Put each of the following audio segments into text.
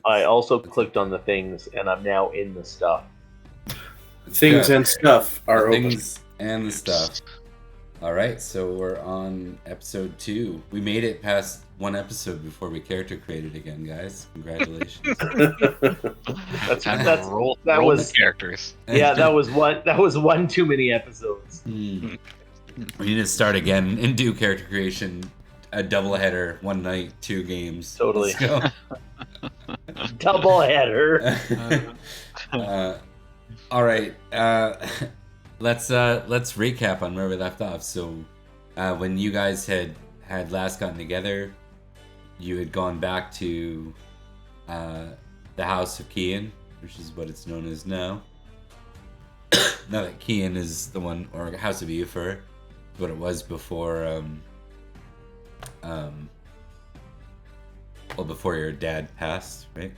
I also that's clicked on the things, and I'm now in the stuff. Things good. and stuff are The open. things and the stuff. All right, so we're on episode 2. We made it past one episode before we character created again, guys. Congratulations. Roll was characters. Yeah, that was one too many episodes. We need to start again and do character creation, a double header, one night, 2 games. Totally. Let's go. Double header. All right. Let's recap on where we left off. So, when you guys had last gotten together, you had gone back to the House of Cian, which is what it's known as now. Now that Cian is the one, or House of Iowerth, what it was before. Well, before your dad passed, right?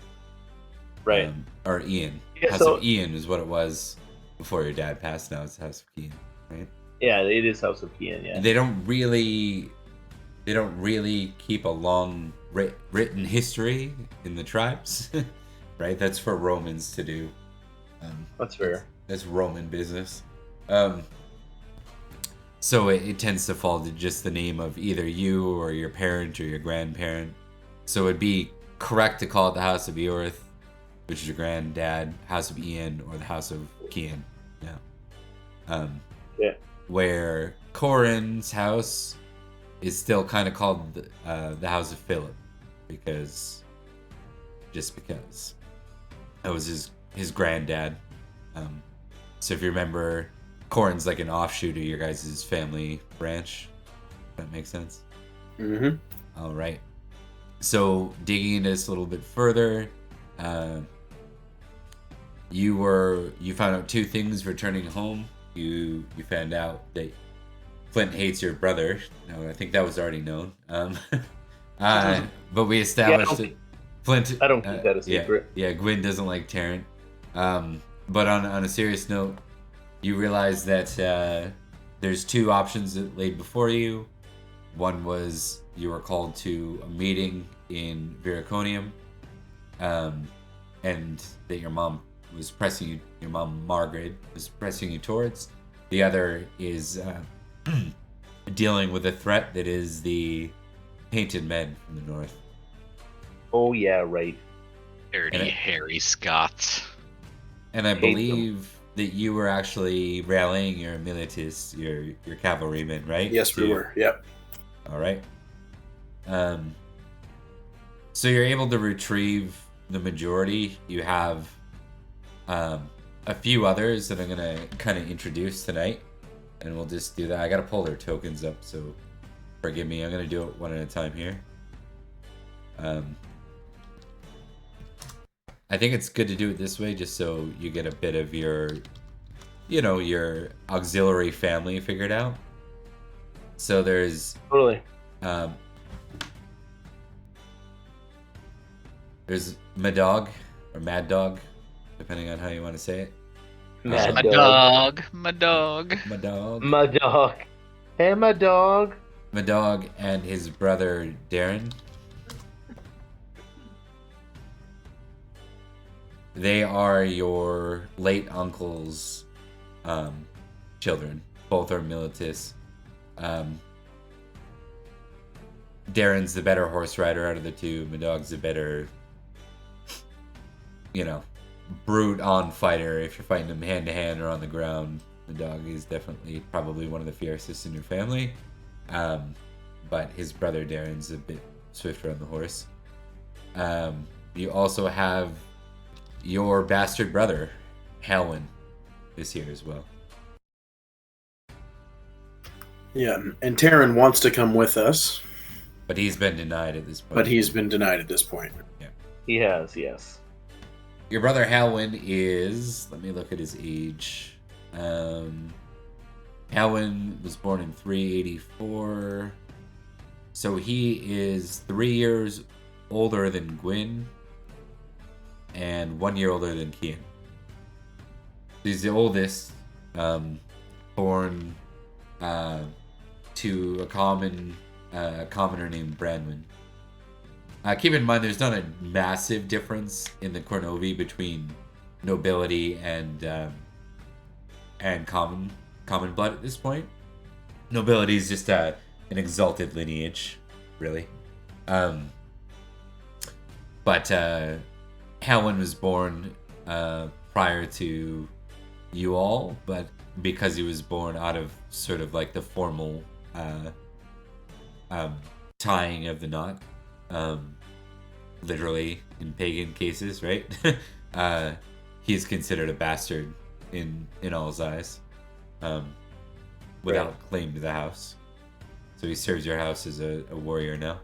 Right. Or Ian. Yeah, House of Ian is what it was before your dad passed. Now it's House of Cian, right? Yeah, it is House of Cian. Yeah. They don't really keep a long written history in the tribes, right? That's for Romans to do. That's fair. That's Roman business. So it tends to fall to just the name of either you or your parent or your grandparent. So it'd be correct to call it the House of Iowerth, which is your granddad, House of Ian, or the House of Cian. Yeah. Where Corin's house is still kind of called the House of Philip, because that was his granddad. So if you remember, Corin's like an offshoot of your guys' family branch. That makes sense? Mm-hmm. All right. So digging into this a little bit further, you found out 2 things returning home. You found out that Flint hates your brother. No, I think that was already known. But we established that Flint. I don't keep that a secret. Yeah, Gwyn doesn't like Tarrant. But on a serious note, you realize that there's 2 options that laid before you. One was you were called to a meeting in Viraconium, and that your mom Margaret was pressing you towards. The other is dealing with a threat that is the Painted Men from the north. Oh yeah, right. Dirty Harry Scott. And I believe that you were actually rallying your militias, your cavalrymen, right? Yes, we were. Yep. All right. So you're able to retrieve the majority. You have a few others that I'm gonna kind of introduce tonight, and we'll just do that. I gotta pull their tokens up, so forgive me. I'm gonna do it one at a time here. I think it's good to do it this way, just so you get a bit of your auxiliary family figured out. So there's Totally. There's Madog, or Mad Dog, depending on how you want to say it. Mad My dog. dog. My dog. Madog. My dog. Hey, my dog. Madog and his brother Darren. They are your late uncle's children. Both are militis. Darren's the better horse rider out of the 2. Madog's the better, brute on fighter. If you're fighting him hand to hand or on the ground, Madog is definitely probably one of the fiercest in your family. But his brother Darren's a bit swifter on the horse. You also have your bastard brother, Halwyn, is here as well. Yeah, and Taryn wants to come with us. But he's been denied at this point. Yeah. He has, yes. Your brother Halwyn is... Let me look at his age. Halwyn was born in 384. So he is 3 years older than Gwyn and 1 year older than Cian. He's the oldest, born to a commoner named Branwyn. Keep in mind, there's not a massive difference in the Cornovii between nobility and common blood at this point. Nobility is just an exalted lineage, really. But Helen was born prior to you all, but because he was born out of sort of like the formal tying of the knot, literally in pagan cases, right? He's considered a bastard in all's eyes, without claim to the house. So he serves your house as a warrior now.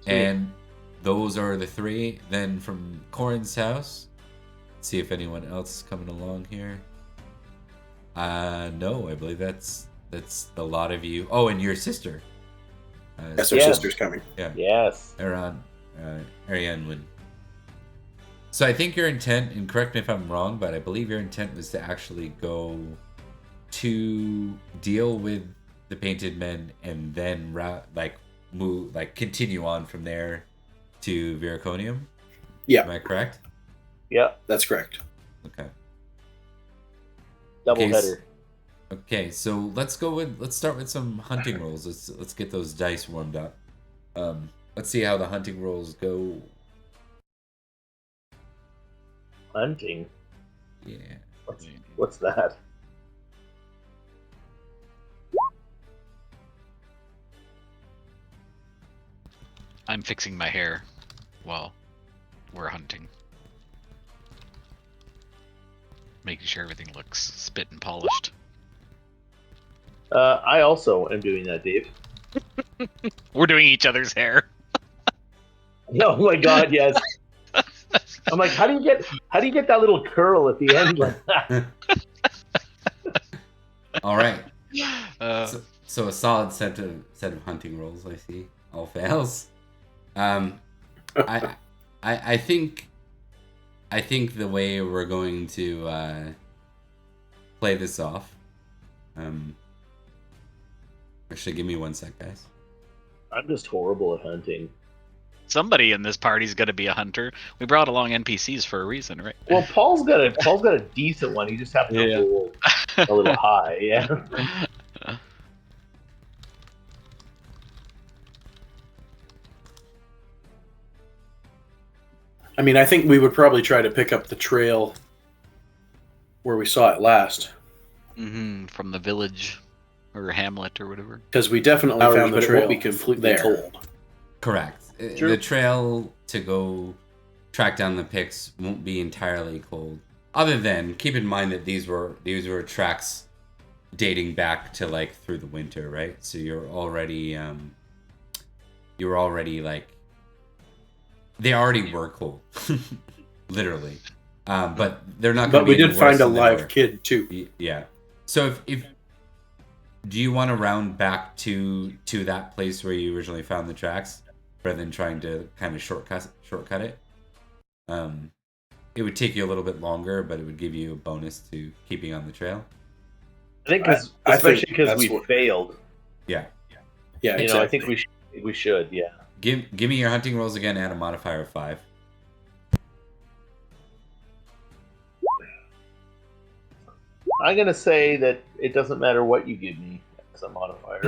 Sweet. And those are the three. Then from Corin's house, see if anyone else is coming along here. No, I believe that's the lot of you. Oh, and your sister. Yes, her sister's coming. Yeah. Yes. Ariane would. So I think your intent, and correct me if I'm wrong, but I believe your intent was to actually go to deal with the painted men and then continue on from there to Viraconium. Yeah. Am I correct? Yeah, that's correct. Okay. Double header. Okay, so let's start with some hunting rolls. Let's get those dice warmed up. Let's see how the hunting rolls go. Hunting? Yeah. What's that? I'm fixing my hair while we're hunting. Making sure everything looks spit and polished. I also am doing that, Dave. We're doing each other's hair. Oh my god, yes. I'm like, how do you get that little curl at the end like that? All right. So a solid set of hunting rolls. I see. All fails. I think the way we're going to play this off. Actually, give me 1 sec, guys. I'm just horrible at hunting. Somebody in this party's gonna be a hunter. We brought along NPCs for a reason, right? Well, Paul's got a decent one. He just happened to roll a little high. Yeah. I mean, I think we would probably try to pick up the trail where we saw it last. Mm-hmm. From the village or hamlet or whatever. Because we definitely found the trail. It won't be completely cold. Correct. True. The trail to go track down the Picts won't be entirely cold. Other than, keep in mind that these were tracks dating back to like through the winter, right? So you're already like, they already were cold, literally. But they're not. But we did find a live kid too. Yeah. So if do you want to round back to that place where you originally found the tracks, rather than trying to kind of shortcut it? It would take you a little bit longer, but it would give you a bonus to keeping on the trail. I think, especially because we failed. Yeah. Yeah. Exactly. I think we should. Yeah. Give me your hunting rolls again. Add a modifier of 5. I'm gonna say that it doesn't matter what you give me as a modifier.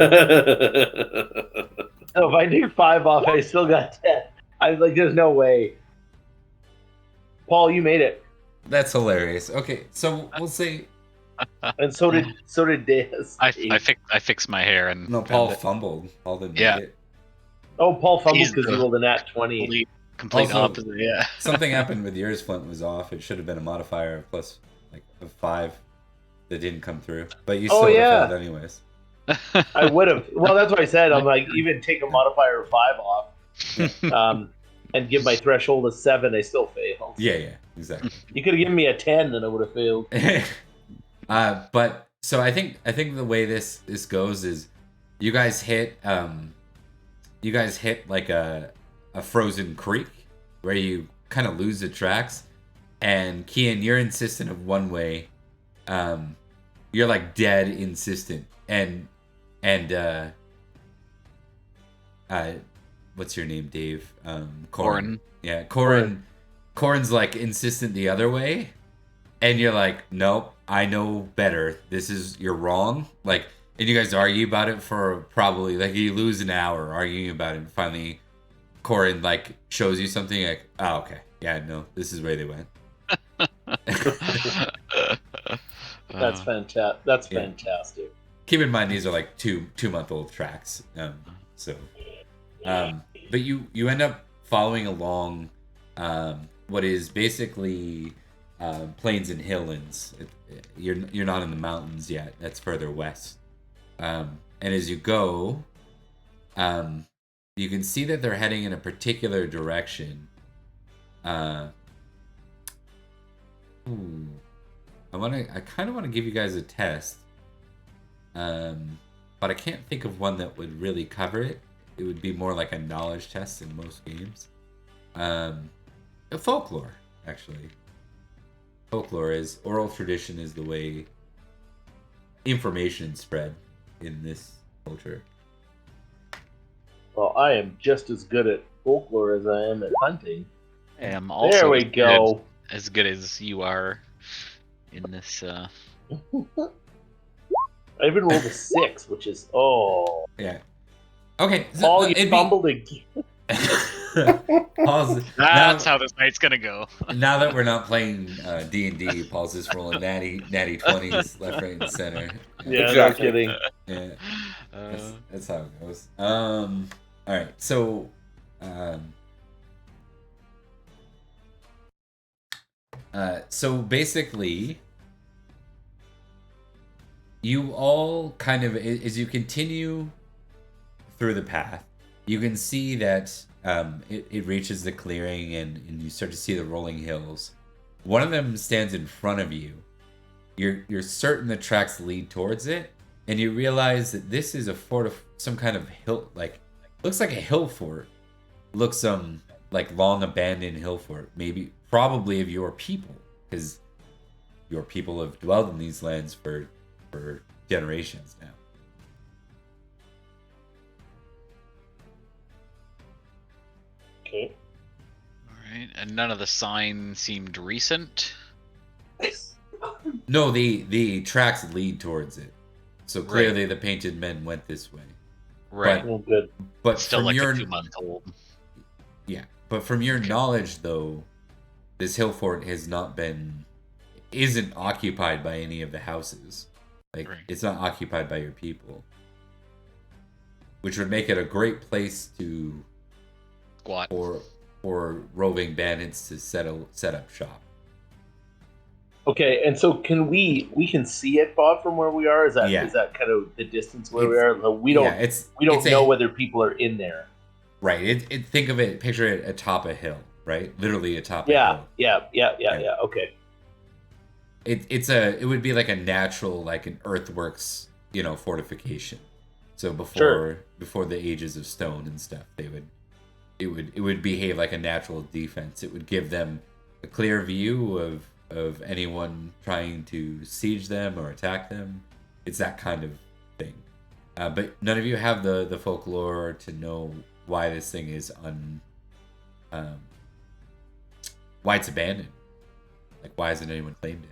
So if I do 5 off, I still got 10. I was like, there's no way. Paul, you made it. That's hilarious. Okay, so we'll say. And so did Daz. I fixed my hair and No, Paul fumbled. Paul didn't make it. Oh, Paul fumbled He's because he rolled a nat 20. Complete Also, opposite. Yeah. Something happened with yours. Flint was off. It should have been a modifier of plus like a 5 that didn't come through. But you still would have failed anyways. I would have. Well, that's what I said. I'm like, even take a modifier of 5 off, and give my threshold a 7. I still failed. Yeah, exactly. You could have given me a 10, and I would have failed. But so I think the way this goes is you guys hit like a frozen creek where you kind of lose the tracks, and Kian, you're insistent of one way. You're like dead insistent, and what's your name, Dave? Corin. Yeah, Corin's like insistent the other way, and you're like, nope, I know better. You're wrong. Like, and you guys argue about it for probably like you lose an hour arguing about it. And finally, Corin like shows you something like, oh, okay, yeah, no, this is where they went. That's fantastic. That's Yeah. fantastic. Keep in mind these are like 2-month-old tracks. But you end up following along what is basically plains and highlands. You're not in the mountains yet. That's further west. And as you go, you can see that they're heading in a particular direction. I kind of want to give you guys a test. But I can't think of one that would really cover it. It would be more like a knowledge test in most games. A folklore, actually. Folklore is oral tradition is the way information spread in this culture. Well, I am just as good at folklore as I am at hunting. I am also There we go. as good as you are in this. I even rolled a 6, which is Yeah. Okay. Paul, you fumbled again. Paul's, That's how this night's gonna go. now that we're not playing D&D, Paul's just rolling natty 20s left, right, and center. Yeah, Exactly. no kidding. Yeah. That's how it goes. All right. So, so basically, you all kind of, as you continue through the path, you can see that it reaches the clearing and you start to see the rolling hills. One of them stands in front of you. You're certain the tracks lead towards it, and you realize that this is a fort of some kind of hill, like looks like a hill fort. Looks like long abandoned hill fort, probably of your people, because your people have dwelled in these lands for generations now. Okay. All right, and none of the signs seemed recent. No, the tracks lead towards it, so clearly the painted men went this way. Right. Well, good. But Still from like your a 2-month-old. yeah, but from your knowledge though, this hill fort isn't occupied by any of the houses. Like it's not occupied by your people, which would make it a great place to Squat. for roving bandits to set up shop. Okay, and so we can see it, Bob, from where we are? Is that kind of the distance where we are? We don't know whether people are in there. Right. Think of it, picture it atop a hill, right? Literally atop a hill. Yeah. Okay. It would be like a natural, like an earthworks, fortification. So before the ages of stone and stuff, it would behave like a natural defense. It would give them a clear view of anyone trying to siege them or attack them. It's that kind of thing. But none of you have the folklore to know why this thing is why it's abandoned. Like, why hasn't anyone claimed it?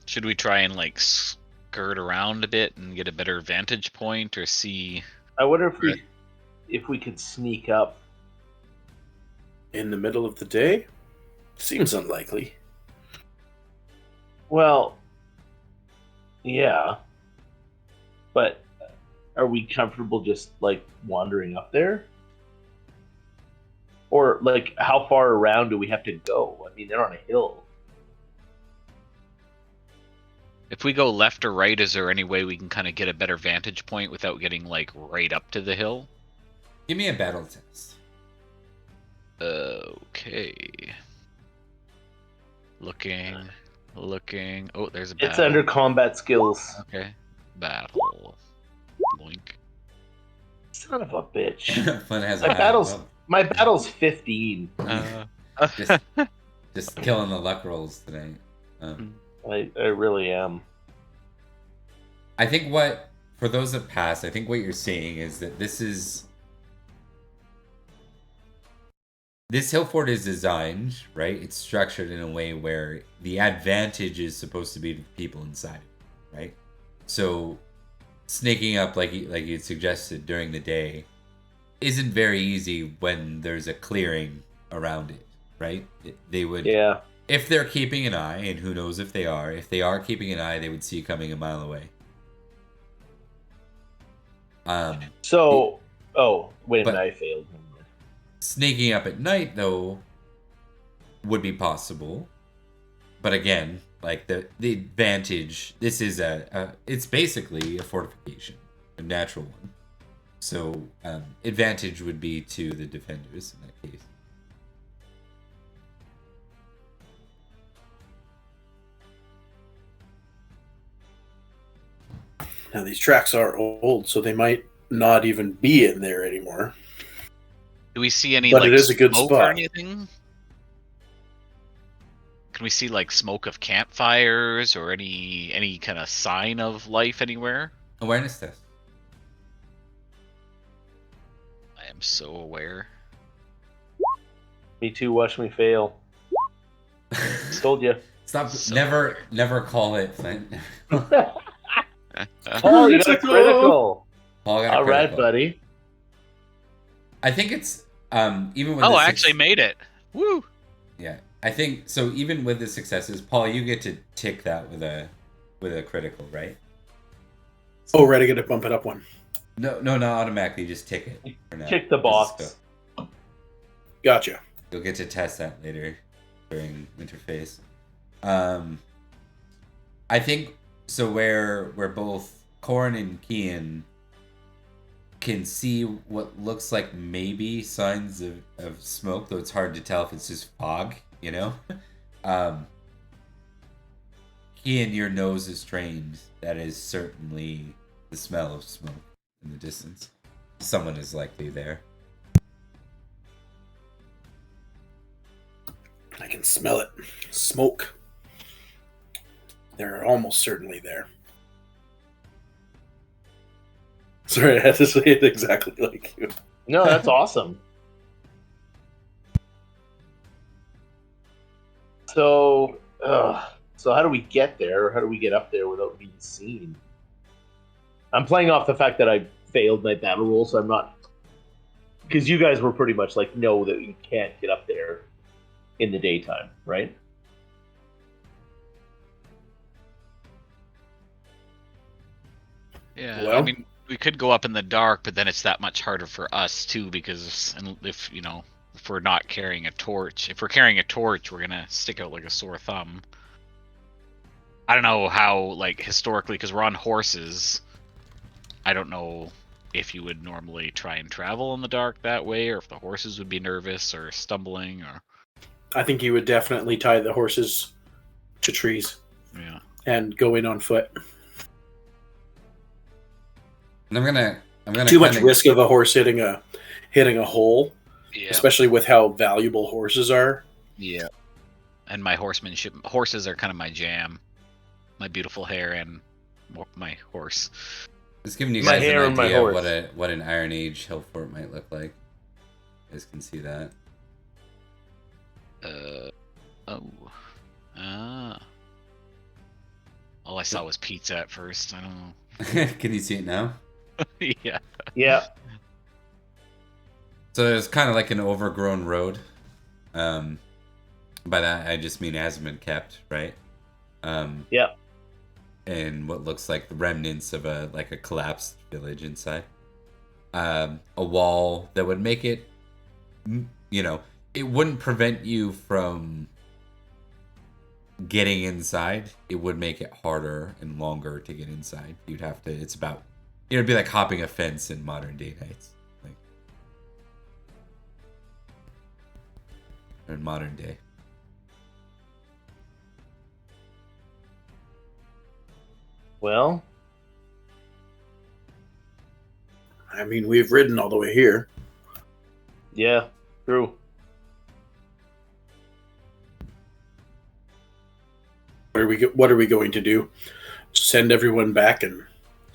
Should we try and skirt around a bit and get a better vantage point, or see? I wonder if we could sneak up In the middle of the day? Seems unlikely. Well, yeah, but are we comfortable just wandering up there? Or how far around do we have to go? I mean, they're on a hill. If we go left or right, is there any way we can kind of get a better vantage point without getting right up to the hill? Give me a battle test. Okay. Looking. Oh, there's a battle. It's under combat skills. Okay. Battle. Loink. Son of a bitch. Fun has My battle's 15. just killing the luck rolls tonight. I really am. I think what for those that pass, I think what you're saying is that this hill fort is designed, right? It's structured in a way where the advantage is supposed to be to the people inside, right? So snaking up like you suggested during the day isn't very easy when there's a clearing around it, right? They would, if they're keeping an eye, and who knows if they are keeping an eye, they would see you coming a mile away. So, wait a minute, I failed. Sneaking up at night, though, would be possible. But again, like the advantage, this is it's basically a fortification, a natural one. So advantage would be to the defenders in that case. Now these tracks are old, so they might not even be in there anymore. Do we see any? But like, it is a good smoke spot. or anything? Can we see like smoke of campfires or any kind of sign of life anywhere? Awareness test. I am so aware. Me too. Watch me fail. Told you. Stop. Never call it, Flint. Oh, you got a critical. Paul got a All critical. right, buddy. I think it's even with I actually made it. Woo! Yeah, I think so. Even with the successes, Paul, you get to tick that with a critical, right? Oh, right, I get to bump it up one. No, not automatically. Just tick it. For now. Tick the box. Gotcha. You'll get to test that later during interface. I think so. Where both Corn and Kian can see what looks like maybe signs of smoke, though it's hard to tell if it's just fog, you know? Kian, your nose is trained. That is certainly the smell of smoke in the distance. Someone is likely there. I can smell it. Smoke. They're almost certainly there. Sorry, I had to say it exactly like you. No, that's awesome. So how do we get there? How do we get up there without being seen? I'm playing off the fact that I failed my battle roll, so I'm not... Because you guys were pretty much like, no, that you can't get up there in the daytime, right? Yeah, well, I mean, we could go up in the dark, but then it's that much harder for us too, because if we're not carrying a torch, if we're carrying a torch, we're gonna stick out like a sore thumb. I don't know how, like, historically, because we're on horses, I don't know if you would normally try and travel in the dark that way, or if the horses would be nervous or stumbling, or... I think you would definitely tie the horses to trees. Yeah. And go in on foot. And I'm gonna too much risk of a horse hitting a hole, especially with how valuable horses are. Yeah, and my horses are kind of my jam. My beautiful hair and my horse. Just giving you guys an idea of what an Iron Age hill fort might look like. You guys can see that. All I saw was pizza at first. I don't know. Can you see it now? Yeah. Yeah. So there's kind of like an overgrown road. By that I just mean it hasn't been kept, right? Yeah. And what looks like the remnants of a collapsed village inside. A wall that would make it, it wouldn't prevent you from getting inside. It would make it harder and longer to get inside. You'd have to, it'd be like hopping a fence in modern day nights. Like, in modern day. Well, I mean, we've ridden all the way here. Yeah, true. What are we going to do? Send everyone back and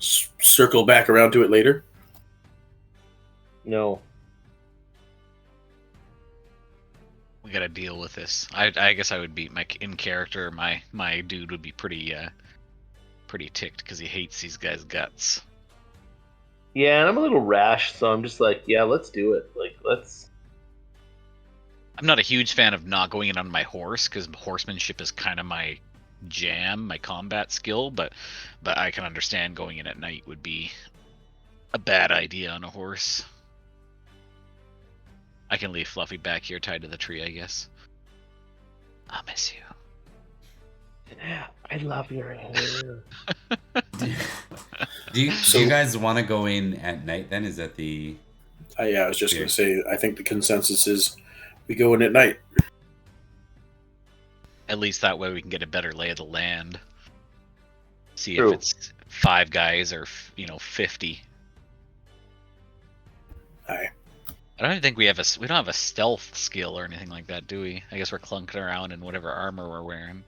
circle back around to it later? No. We gotta deal with this. I guess I would beat my in character. My dude would be pretty ticked because he hates these guys' guts. Yeah, and I'm a little rash, so I'm just like, yeah, let's do it. Like, let's. I'm not a huge fan of not going in on my horse because horsemanship is kind of my jam, my combat skill. But I can understand going in at night would be a bad idea on a horse. I can leave Fluffy back here tied to the tree, I guess. I'll miss you. I love your hair. Do you guys want to go in at night then? Is that the... Yeah, I was just going to say, I think the consensus is we go in at night. At least that way we can get a better lay of the land. See True. if it's 5 guys or 50. Aye. I don't even think we don't have a stealth skill or anything like that, do we? I guess we're clunking around in whatever armor we're wearing.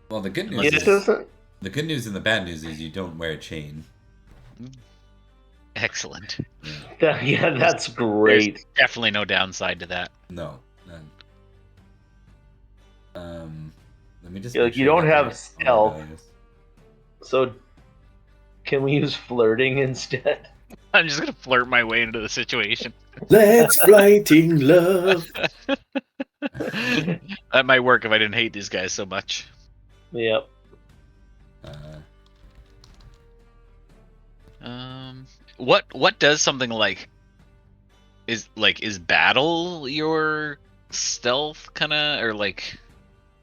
Well, the good news Yeah, it is... doesn't. The good news and the bad news is you don't wear a chain. Excellent. Yeah, that's great. There's definitely no downside to that. No, none. Let me just... Yeah, like, you don't have stealth. So, can we use flirting instead? I'm just gonna flirt my way into the situation. Let's flighting love. That might work if I didn't hate these guys so much. Yep. What does something like is battle your stealth kinda, or like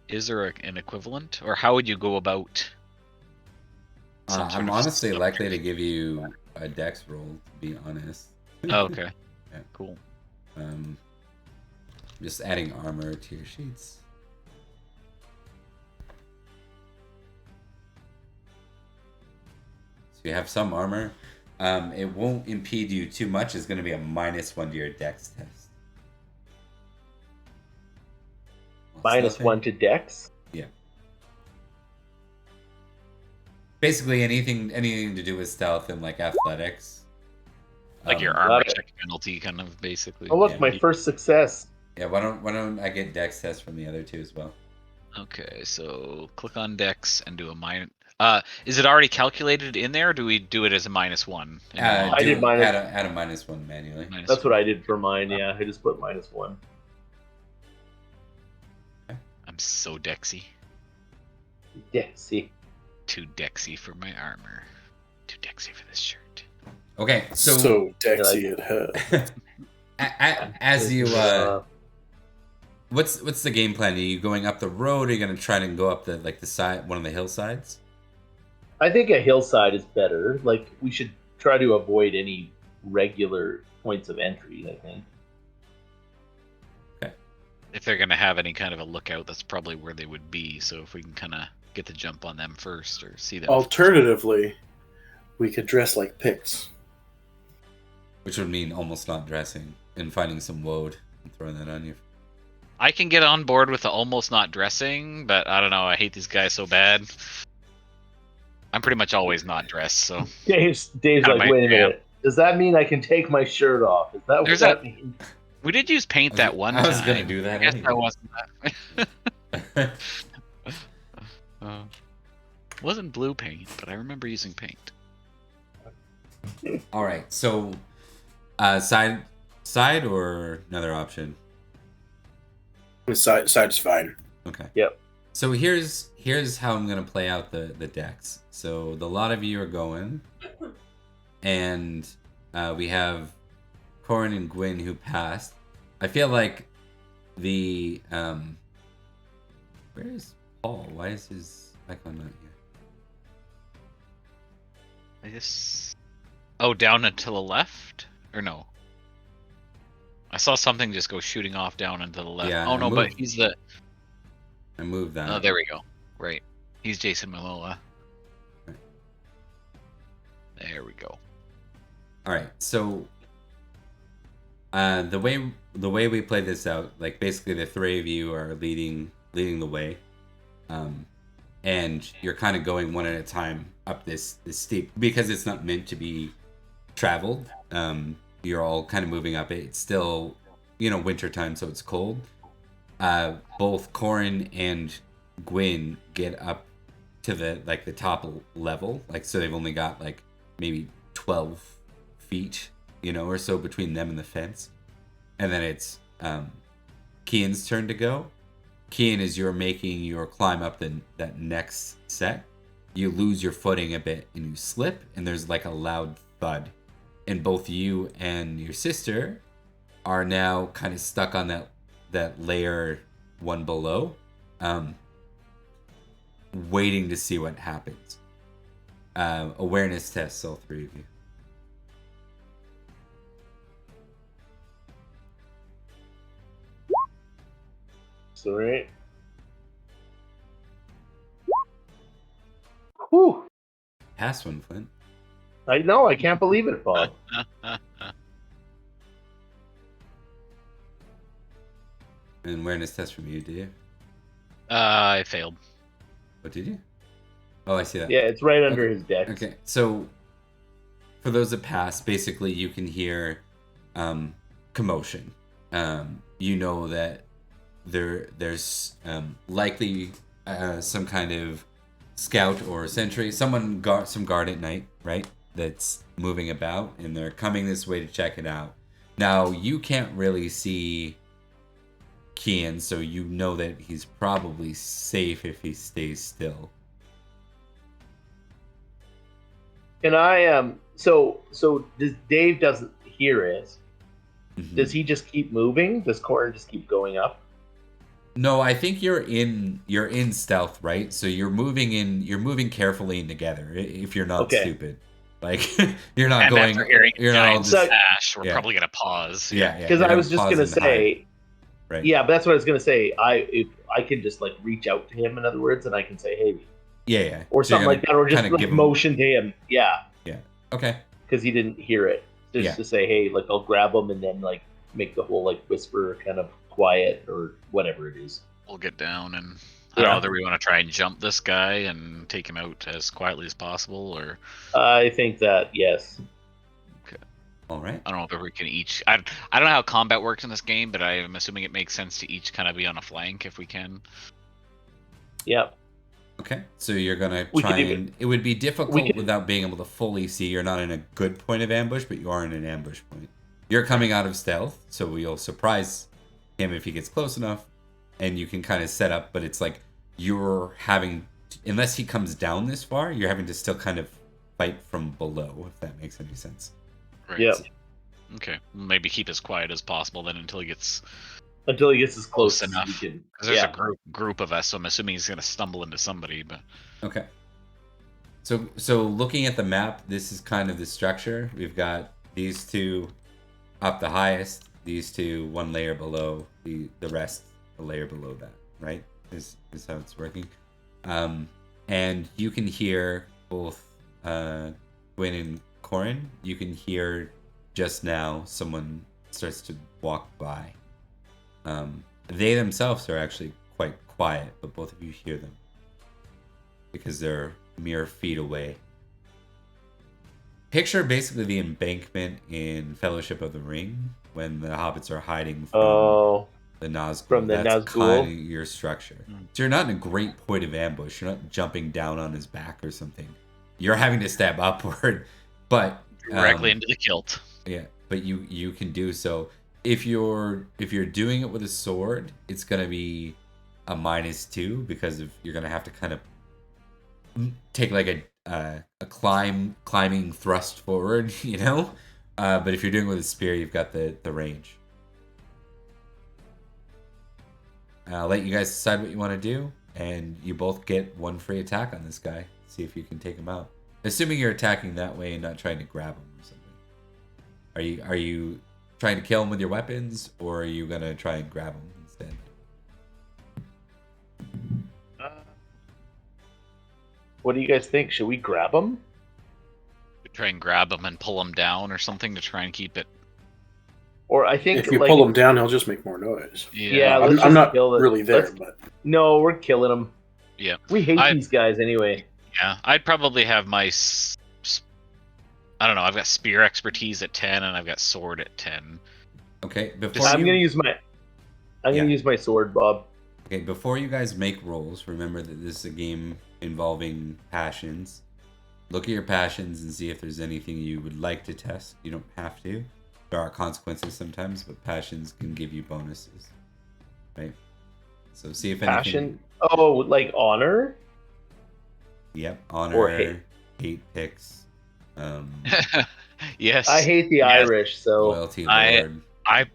is there an equivalent, or how would you go about? I'm honestly likely to give you a dex roll, to be honest. Oh, okay. Yeah. Cool. Just adding armor to your sheets. So you have some armor. It won't impede you too much. It's going to be a -1 to your dex test. -1 to dex? Yeah. Basically anything to do with stealth and like athletics. Like your armor check penalty, kind of, basically. Oh, look, Yeah. my first success. Yeah, why don't I get dex test from the other two as well? Okay, so click on Dex and do a minus. Is it already calculated in there, or do we do it as a -1? I did minus- add a -1 manually. That's what I did for mine, yeah. I just put -1. I'm so Dexy. Dexy. Too Dexy for my armor. Too Dexy for this shirt. Okay, So Dexy at her. as you what's the game plan? Are you going up the road? Or are you gonna try and go up the side, one of the hillsides? I think a hillside is better. Like, we should try to avoid any regular points of entry, I think. Okay. If they're gonna have any kind of a lookout, that's probably where they would be. So if we can kind of get the jump on them first, or see them. Alternatively, we could dress like Picts. Which would mean almost not dressing and finding some woad and throwing that on you. I can get on board with the almost not dressing, but I don't know. I hate these guys so bad. I'm pretty much always not dressed, so. Dave's Kinda like, my wait a jam. minute. Does that mean I can take my shirt off? Is that what There's that means? We did use paint that one time. I was gonna do that I guess anyway. that wasn't that. Wasn't blue paint, but I remember using paint. All right, so side or another option? Side is fine. Okay. Yep. So here's how I'm gonna play out the decks. So the lot of you are going, and we have Corin and Gwyn who passed. I feel like the where is Paul? Why is his icon not here? I guess. Oh, down and to the left, or no? I saw something just go shooting off down and to the left. Yeah, oh I no, but moved- he's the. I moved that. Oh, there we go. Right, he's Jason Momoa. Right. There we go. All right, so the way we play this out, like basically the three of you are leading the way. and you're kind of going one at a time up this steep because it's not meant to be traveled. You're all kind of moving up it. It's still, winter time, so it's cold. Both Corin and Gwyn get up to the top level, so they've only got maybe 12 feet, or so between them and the fence. And then it's Kian's turn to go. Kian, as you're making your climb up that next set, you lose your footing a bit and you slip, and there's a loud thud. And both you and your sister are now kind of stuck on that layer one below, waiting to see what happens. Awareness tests, all three of you. Sorry. Whew. Pass one, Flint. I know. I can't believe it, Bob. An awareness test from you, do you? I failed. What did you? Oh, I see that. Yeah, it's right under his deck. Okay, so for those that pass, basically you can hear commotion. You know that there's likely some kind of scout or sentry, some guard at night, right? That's moving about, and they're coming this way to check it out. Now you can't really see Kian, so you know that he's probably safe if he stays still. And I so does Dave doesn't hear it. Mm-hmm. Does he just keep moving? Does Corin just keep going up? No, I think you're in stealth, right? So you're moving carefully and together. If you're not stupid, you're not and going. After hearing you're not all just, Ash, we're probably gonna pause. Yeah, because I was just gonna say. Right. Yeah, but that's what I was gonna say. If I can just reach out to him, in other words, and I can say, "Hey," yeah, or so something like that, or just motion to him. Yeah. Yeah. Okay. Because he didn't hear it, just to say, "Hey," I'll grab him and then make the whole whisper kind of quiet or whatever it is. We'll get down and I don't know whether we want to try and jump this guy and take him out as quietly as possible, or I think that yes. All right. I don't know if we can each. I don't know how combat works in this game, but I'm assuming it makes sense to each kind of be on a flank if we can. Yep. Okay, so you're gonna try and it would be difficult without being able to fully see. You're not in a good point of ambush, but you are in an ambush point. You're coming out of stealth, so we'll surprise him if he gets close enough, and you can kind of set up. But it's you're having, unless he comes down this far, you're having to still kind of fight from below, if that makes any sense. Right. Yeah. Okay. Maybe keep as quiet as possible then until he gets as close enough. Because there's a group of us, so I'm assuming he's gonna stumble into somebody. But okay. So looking at the map, this is kind of the structure. We've got these two up the highest, these two one layer below, the rest a layer below that, right? Is how it's working. And you can hear both Gwyn and Corin. You can hear just now someone starts to walk by. They themselves are actually quite quiet, but both of you hear them because they're mere feet away. Picture basically the embankment in Fellowship of the Ring when the hobbits are hiding from the Nazgul. From the That's Nazgul. kind of your structure. So you're not in a great point of ambush. You're not jumping down on his back or something. You're having to stab upward, but directly into the kilt. Yeah, but you can do so. If you're doing it with a sword, it's gonna be a -2 because you're gonna have to kind of take a climbing thrust forward, But if you're doing it with a spear, you've got the range. I'll let you guys decide what you want to do, and you both get one free attack on this guy. See if you can take him out. Assuming you're attacking that way and not trying to grab him or something. Are you trying to kill him with your weapons, or are you gonna try and grab him instead? What do you guys think? Should we grab him? Try and grab him and pull him down or something to try and keep it. Or I think if you pull him down, he'll just make more noise. Yeah, I'm not really there, but no, we're killing him. Yeah. We hate these guys anyway. Yeah, I'd probably have my. I don't know. I've got spear expertise at 10, and I've got sword at 10. Okay, I'm gonna use my sword, Bob. Okay, before you guys make rolls, remember that this is a game involving passions. Look at your passions and see if there's anything you would like to test. You don't have to. There are consequences sometimes, but passions can give you bonuses. Right? So see if anything... Passion? Oh, like honor? Yep, honor, or hate picks. Yes. I hate the Irish, so... Loyalty Lord. I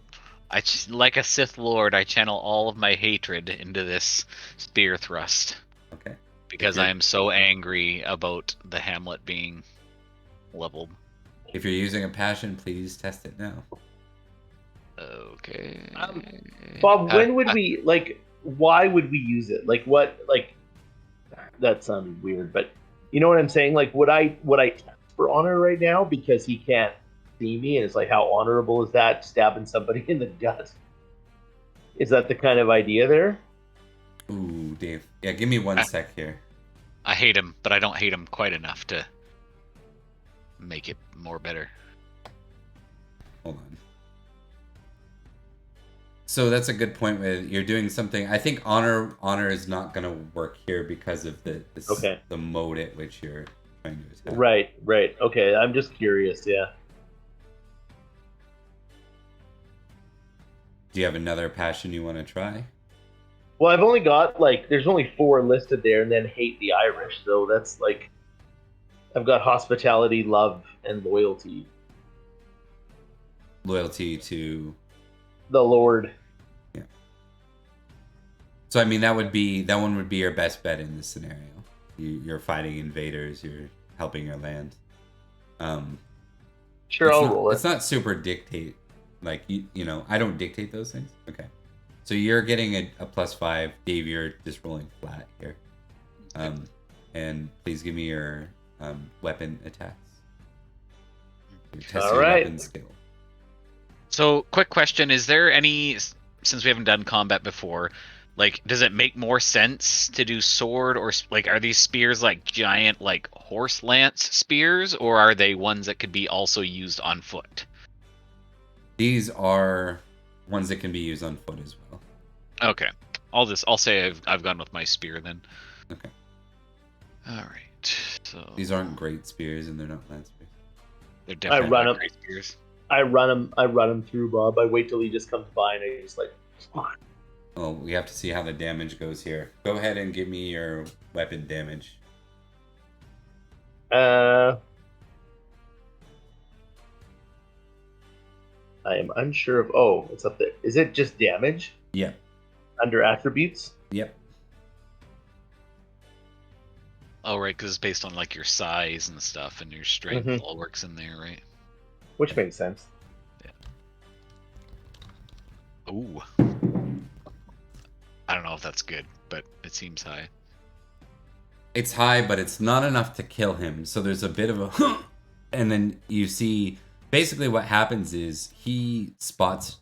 like a Sith Lord, I channel all of my hatred into this spear thrust. Okay. Because I am so angry about the Hamlet being leveled. If you're using a passion, please test it now. Okay. Bob, when would we, like, why would we use it? Like, what, like, that sounded weird, but you know what I'm saying? Like, would I test for honor right now because he can't see me, and it's like, how honorable is that, stabbing somebody in the gut? Is that the kind of idea there? Ooh, Dave. Yeah, give me one sec here. I hate him, but I don't hate him quite enough to make it more better. Hold on. So that's a good point. With you're doing something. I think honor is not going to work here because of the mode at which you're trying to attack. Right. Okay, I'm just curious. Yeah. Do you have another passion you want to try? Well, I've only got, like, there's only 4 listed there, and then hate the Irish, so that's, like, I've got hospitality, love, and loyalty. Loyalty to... the Lord. Yeah. So, I mean, that one would be your best bet in this scenario. You're fighting invaders, you're helping your land. Sure, I'll roll it. It's not super dictate, like, you know, I don't dictate those things. Okay. So you're getting a +5. Dave, you're just rolling flat here. And please give me your weapon attacks. All right. Weapon skill. So, quick question: is there any, since we haven't done combat before, like, does it make more sense to do sword, or like, are these spears like giant, like horse lance spears, or are they ones that could be also used on foot? These are ones that can be used on foot as well. Okay, I'll say I've gone with my spear then. Okay. All right. So these aren't great spears, and they're not lance spears. They're definitely not great spears. I run him through, Bob. I wait till he just comes by, and I just like. Oh, we have to see how the damage goes here. Go ahead and give me your weapon damage. I am unsure of. Oh, it's up there. Is it just damage? Yep. Under attributes? Yep. Oh, right, because it's based on, like, your size and stuff, and your strength all works in there, right? Which makes sense. Yeah. Ooh. I don't know if that's good, but it seems high. It's high, but it's not enough to kill him. So there's a bit of a... and then you see... Basically what happens is he spots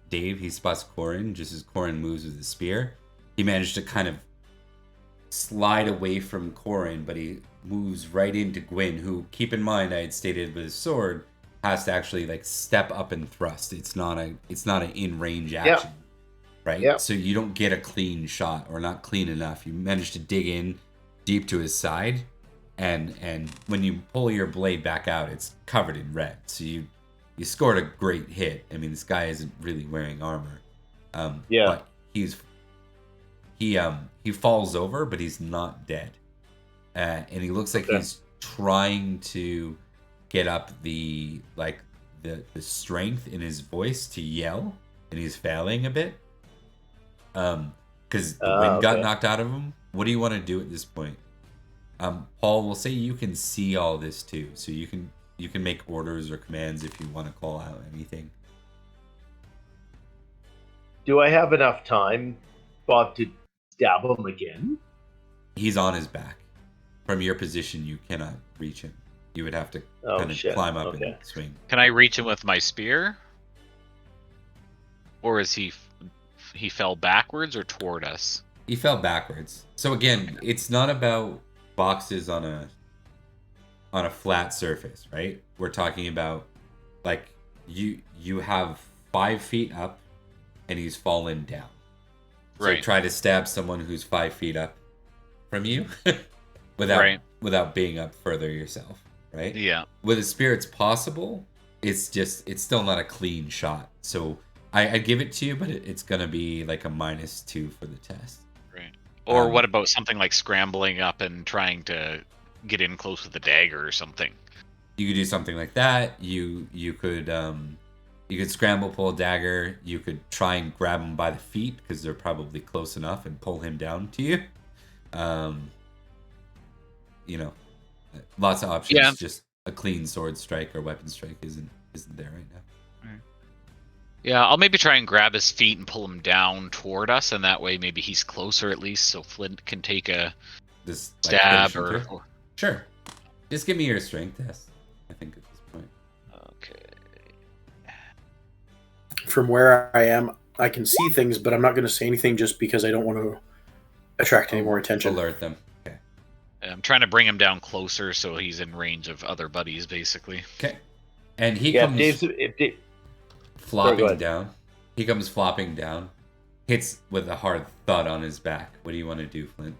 Dave. He spots Corin just as Corin moves with his spear. He managed to kind of slide away from Corin, but he moves right into Gwyn, who, keep in mind, I had stated with his sword, has to actually like step up and thrust. It's not an in-range action. Right? Yep. So you don't get a clean shot, or not clean enough. You manage to dig in deep to his side, and when you pull your blade back out, it's covered in red. So you scored a great hit. I mean, this guy isn't really wearing armor. But he falls over, but he's not dead. And he looks like he's trying to get up the strength in his voice to yell, and he's failing a bit. Because the wind got knocked out of him. What do you want to do at this point? Paul, we'll say you can see all this too, so you can make orders or commands if you want to call out anything. Do I have enough time, Bob, to stab him again? He's on his back. From your position, you cannot reach him. You would have to kind of climb up and swing. Can I reach him with my spear? Or is he fell backwards or toward us? He fell backwards. So again, it's not about boxes on a flat surface, right? We're talking about like you have 5 feet up and he's fallen down. So Right. try to stab someone who's 5 feet up from you without being up further yourself, right? Yeah. With a spear, it's possible. It's still not a clean shot. So I give it to you, but it's gonna be like a -2 for the test. Right. Or what about something like scrambling up and trying to get in close with a dagger or something? You could do something like that. You could scramble, pull a dagger. You could try and grab him by the feet because they're probably close enough and pull him down to you. You know, lots of options. Yeah. Just a clean sword strike or weapon strike isn't there right now. Yeah, I'll maybe try and grab his feet and pull him down toward us, and that way maybe he's closer at least, so Flint can take a stab or sure. Just give me your strength test. I think at this point. Okay. From where I am, I can see things, but I'm not going to say anything just because I don't want to attract any more attention. Alert them. Okay. I'm trying to bring him down closer so he's in range of other buddies, basically. Okay. And he comes flopping down. He comes flopping down. Hits with a hard thud on his back. What do you want to do, Flint?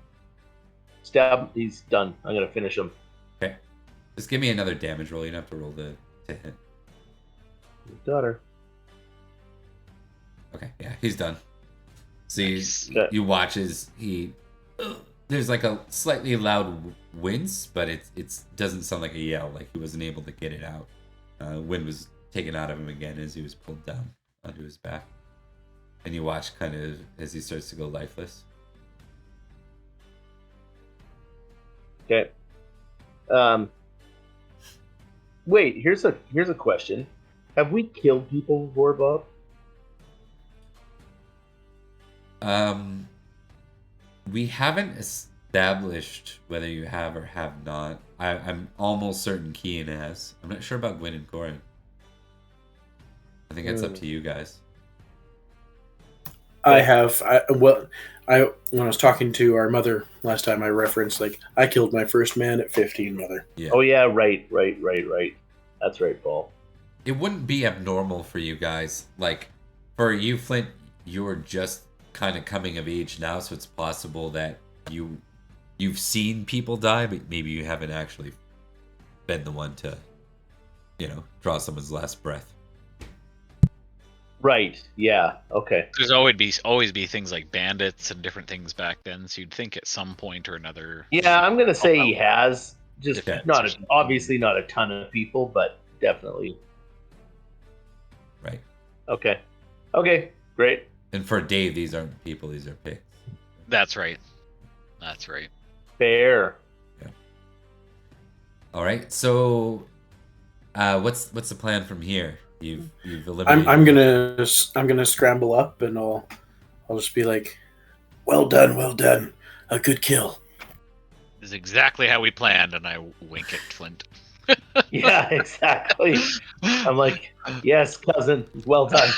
Stab. He's done. I'm going to finish him. Okay. Just give me another damage roll. You don't have to roll to hit. Daughter. Okay, yeah, he's done. So you watch as there's like a slightly loud wince, but it doesn't sound like a yell. Like he wasn't able to get it out. Wind was taken out of him again as he was pulled down onto his back. And you watch kind of as he starts to go lifeless. Okay. Wait, here's a question. Have we killed people before, Bob? We haven't established whether you have or have not. I'm almost certain Kian has. I'm not sure about Gwyn and Corin. I think that's up to you guys. I have. When I was talking to our mother last time, I referenced like I killed my first man at 15, mother. Yeah. Oh yeah, right. That's right, Paul. It wouldn't be abnormal for you guys. Like for you, Flint, you're just kind of coming of age now, so it's possible that you've seen people die, but maybe you haven't actually been the one to, draw someone's last breath. Right. Yeah. Okay. There's always be things like bandits and different things back then, so you'd think at some point or another. Yeah, I'm gonna say he has. Just Defense obviously not a ton of people, but definitely. Right. Okay. Okay. Great. And for Dave, these aren't people; these are pigs. That's right. Fair. Yeah. All right. So, what's the plan from here? You've eliminated. I'm gonna scramble up and I'll just be like, well done, a good kill. This is exactly how we planned, and I wink at Flint. Yeah, exactly. I'm like, yes, cousin, well done.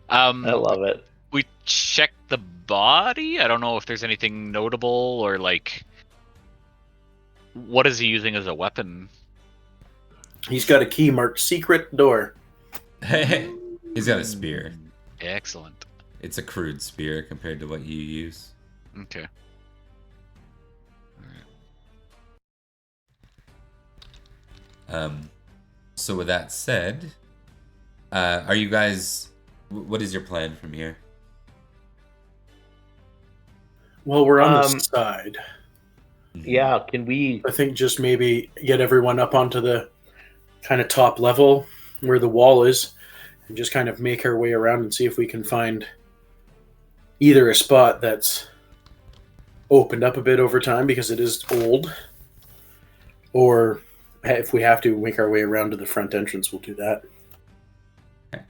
I love it. We checked the body. I don't know if there's anything notable or like, what is he using as a weapon? He's got a key marked secret door. He's got a spear. Excellent. It's a crude spear compared to what you use. Okay. So with that said, are you guys? What is your plan from here? Well, we're on the side. Yeah, can we? I think just maybe get everyone up onto the kind of top level where the wall is, and just kind of make our way around and see if we can find either a spot that's opened up a bit over time because it is old, or if we have to make our way around to the front entrance, we'll do that. Okay.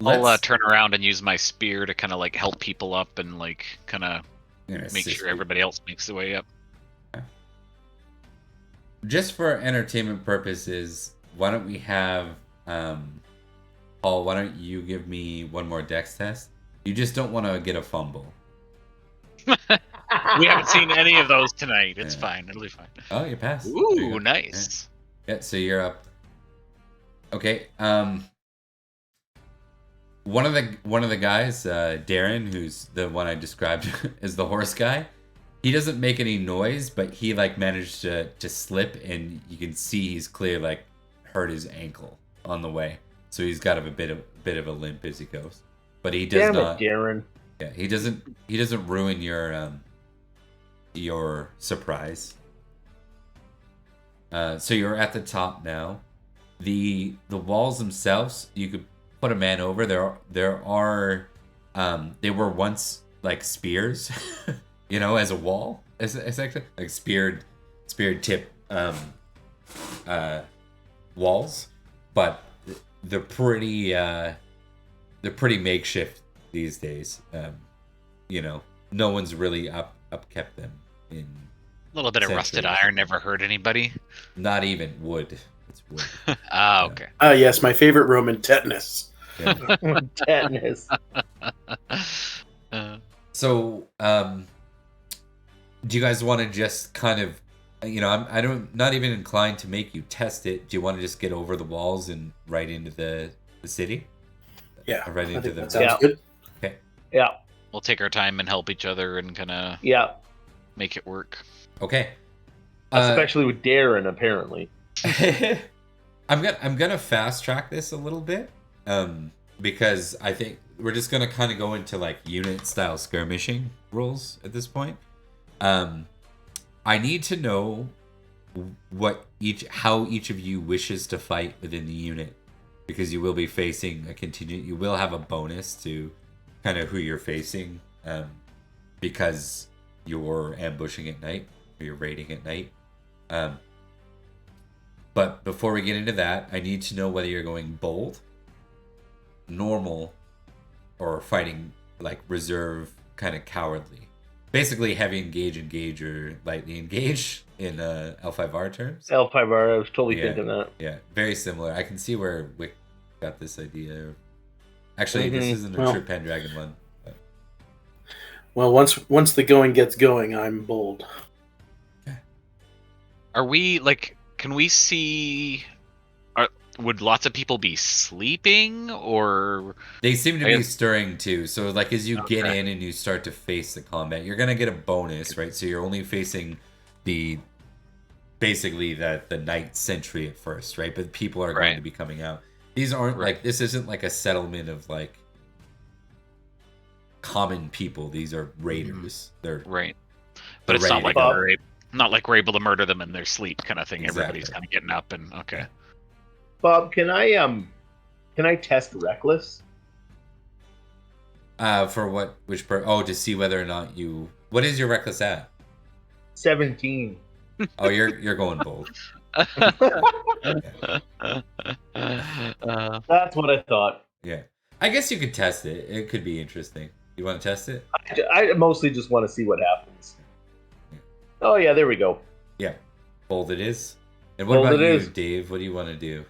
I'll turn around and use my spear to kind of like help people up and like kind of make sure everybody else makes the way up. Okay. Just for entertainment purposes, why don't we have Paul? Why don't you give me one more dex test, You just don't want to get a fumble. We haven't seen any of those tonight. It's Yeah. fine. It'll be fine. Oh, you passed. There you Ooh, go. nice. Yeah, so you're up. Okay. One of the guys, Darren, who's the one I described as the horse guy, he doesn't make any noise, but he like managed to slip, and you can see he's clearly like hurt his ankle on the way, so he's got a bit of a limp as he goes. But he does not. Darren. Yeah, he doesn't ruin your surprise. So you're at the top now. The walls themselves, you could put a man over. There are they were once like spears, as a wall, essentially like speared tip walls, but they're pretty makeshift these days. No one's really upkept them in A little bit of rusted centuries. iron never hurt anybody. Not even wood. It's wood. Okay. Ah, yes, my favorite Roman tetanus. Yeah. Tetanus. So, do you guys want to just kind of, I'm not even inclined to make you test it. Do you want to just get over the walls and right into the city? Yeah, Right I into think the. that sounds Yeah. good. Okay. Yeah. We'll take our time and help each other and kind of Yeah. make it work. Okay. Especially with Darren, apparently. I'm gonna fast track this a little bit, because I think we're just gonna kind of go into like unit style skirmishing rules at this point. I need to know how each of you wishes to fight within the unit, because you will be facing a contingent. You will have a bonus to kind of who you're facing, because you're ambushing at night or you're raiding at night. But before we get into that, I need to know whether you're going bold, normal, or fighting like reserve, kind of cowardly. Basically, heavy engage, or lightly engage in L5R terms. L5R, I was totally Yeah. thinking that. Yeah, very similar. I can see where Wick got this idea. Actually, this Mhm. isn't a Well- true Pendragon one. But Well, once the going gets going, I'm bold. Are we like? Can we see? Would lots of people be sleeping, or they seem to I be guess- stirring too. So, like, as you get Okay. in and you start to face the combat, you're gonna get a bonus, right? So you're only facing basically the night sentry at first, right? But people are going Right. to be coming out. These aren't Right. like, this isn't like a settlement of like common people. These are raiders. They're right? they're But it's ready not to like go. we're able to murder them in their sleep, kind of thing. Everybody's Exactly. kind of getting up and okay. Bob, can I test reckless? For what? To see whether or not you. What is your reckless at? 17. Oh, you're going bold. That's what I thought. Yeah. I guess you could test it. It could be interesting. You want to test it? I mostly just want to see what happens. Oh yeah, there we go. Yeah. Bold it is. And what Bold about it you, is. Dave? What do you want to do?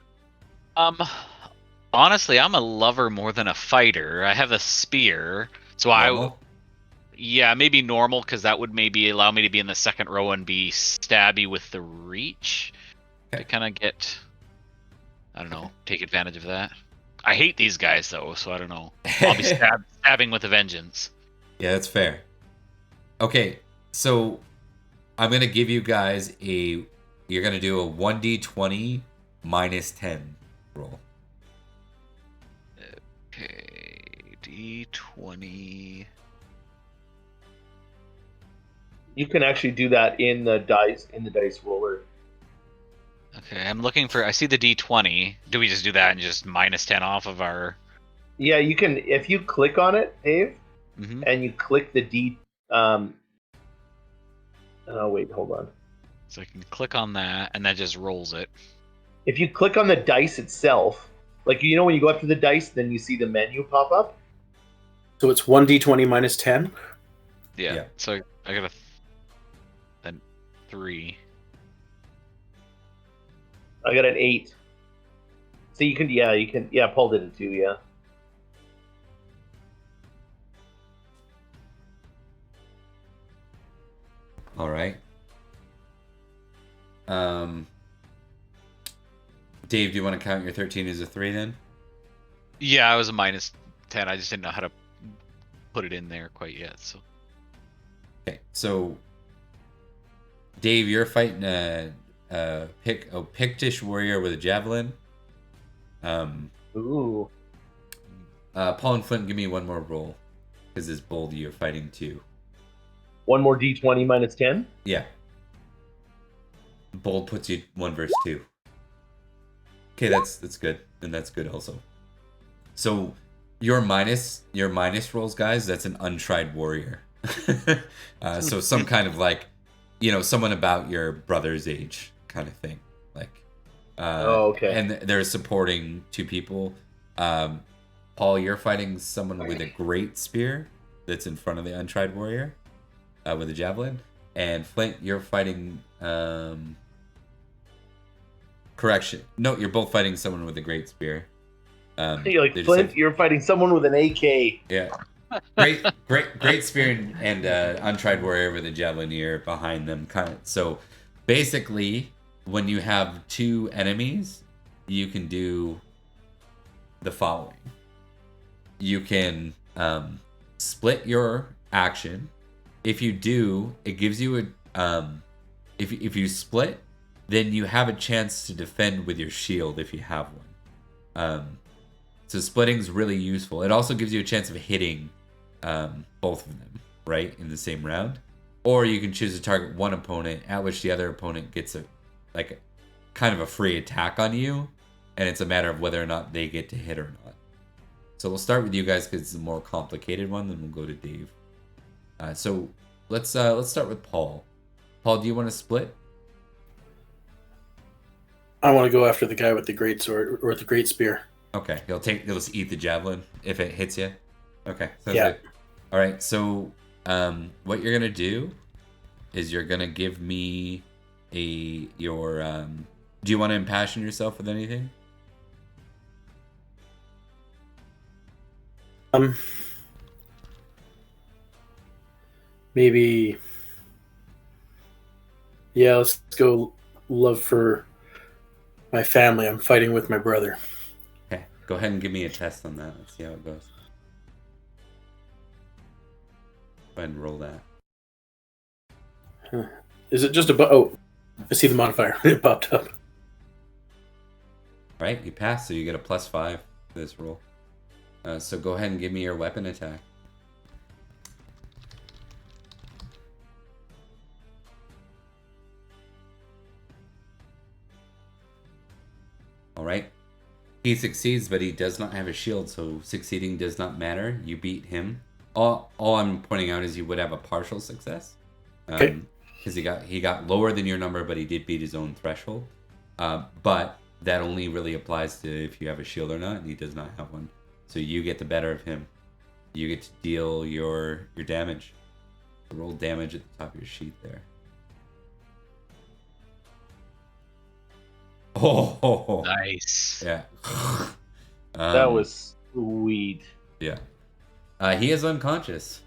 Honestly, I'm a lover more than a fighter. I have a spear, so Normal? maybe normal, because that would maybe allow me to be in the second row and be stabby with the reach Okay. to kind of get, I don't know, take advantage of that. I hate these guys though, so I don't know. I'll be stabbing with a vengeance. Yeah, that's fair. Okay, so I'm gonna give you guys you're gonna do a 1d20 minus 10 roll. Okay, D20. You can actually do that in the dice roller. Okay, I'm looking for. I see the D20. Do we just do that and just minus 10 off of our? Yeah, you can if you click on it, Dave, Mhm. and you click the D. Oh wait, hold on. So I can click on that, and that just rolls it. If you click on the dice itself, like when you go up to the dice, then you see the menu pop up. So it's 1d20 minus 10. Yeah. Yeah. So I got then 3. I got an 8. So you can Paul did it too, yeah. All right. Dave, do you want to count your 13 as a 3 then? Yeah, I was a -10. I just didn't know how to put it in there quite yet. So Okay, so Dave, you're fighting a Pictish warrior with a javelin. Ooh. Paul and Flint, give me one more roll, because this bold you're fighting too. One more d20 -10? Yeah. Bold puts you 1 versus 2. Okay, that's good, and that's good also. So your minus rolls, guys. That's an untried warrior. So some kind of like, someone about your brother's age kind of thing, like. Okay. And they're supporting 2 people. Paul, you're fighting someone with a great spear that's in front of the untried warrior, with a javelin. And Flint, you're fighting. Correction. No, you're both fighting someone with a great spear. You're like, Flint, you're fighting someone with an AK. Yeah. Great spear and untried warrior with a javelinier behind them. So basically, when you have 2 enemies, you can do the following. You can split your action. If you do, it gives you a if you split, then you have a chance to defend with your shield if you have one. So splitting's really useful. It also gives you a chance of hitting both of them, right, in the same round. Or you can choose to target one opponent, at which the other opponent gets kind of a free attack on you, and it's a matter of whether or not they get to hit or not. So we'll start with you guys because it's a more complicated one, then we'll go to Dave. So let's start with Paul. Paul, do you want to split? I want to go after the guy with the great sword or the great spear. Okay, he'll just eat the javelin if it hits you. Okay, sounds Yeah. good. All right, so what you're gonna do is you're gonna give me your. Do you want to impassion yourself with anything? Maybe. Yeah, let's go. Love for my family. I'm fighting with my brother. Okay, go ahead and give me a test on that. Let's see how it goes. Go ahead and roll that. Is it just about? Oh, I see the modifier. It popped up. All right, you pass, so you get a +5 for this roll. So go ahead and give me your weapon attack. All right. He succeeds, but he does not have a shield, so succeeding does not matter. You beat him. All I'm pointing out is you would have a partial success. Okay. Because he got lower than your number, but he did beat his own threshold. But that only really applies to if you have a shield or not, and he does not have one. So you get the better of him. You get to deal your damage. Roll damage at the top of your sheet there. Oh, nice. Yeah. That was sweet. Yeah. He is unconscious.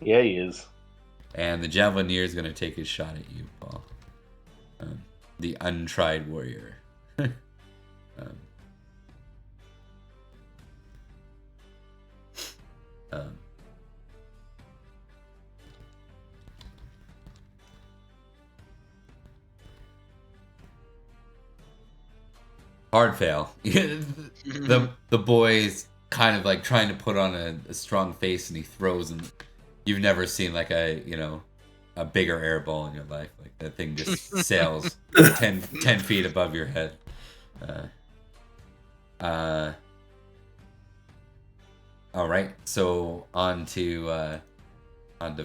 Yeah, he is. And the Javelineer is going to take his shot at you, Paul. The untried warrior. Hard fail. the boy's kind of like trying to put on a strong face, and he throws, and you've never seen like a bigger air ball in your life. Like that thing just sails 10 feet above your head. All right, so on to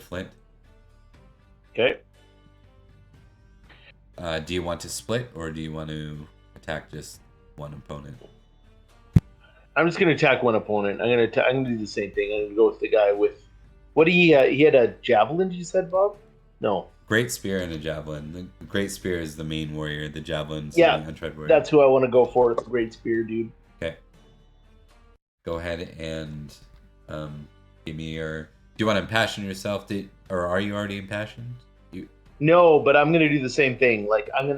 Flint. Okay. Do you want to split, or do you want to attack just one opponent? I'm just gonna attack one opponent. I'm gonna do the same thing. I'm gonna go with the guy with what he had a javelin. You said, Bob? No. Great spear and a javelin. The great spear is the main warrior. The javelin's Yeah, the untried warrior. That's who I want to go for. It's a great spear, dude. Okay. Go ahead and give me your you want to impassion yourself? Or are you already impassioned? No, but I'm gonna do the same thing. Like I'm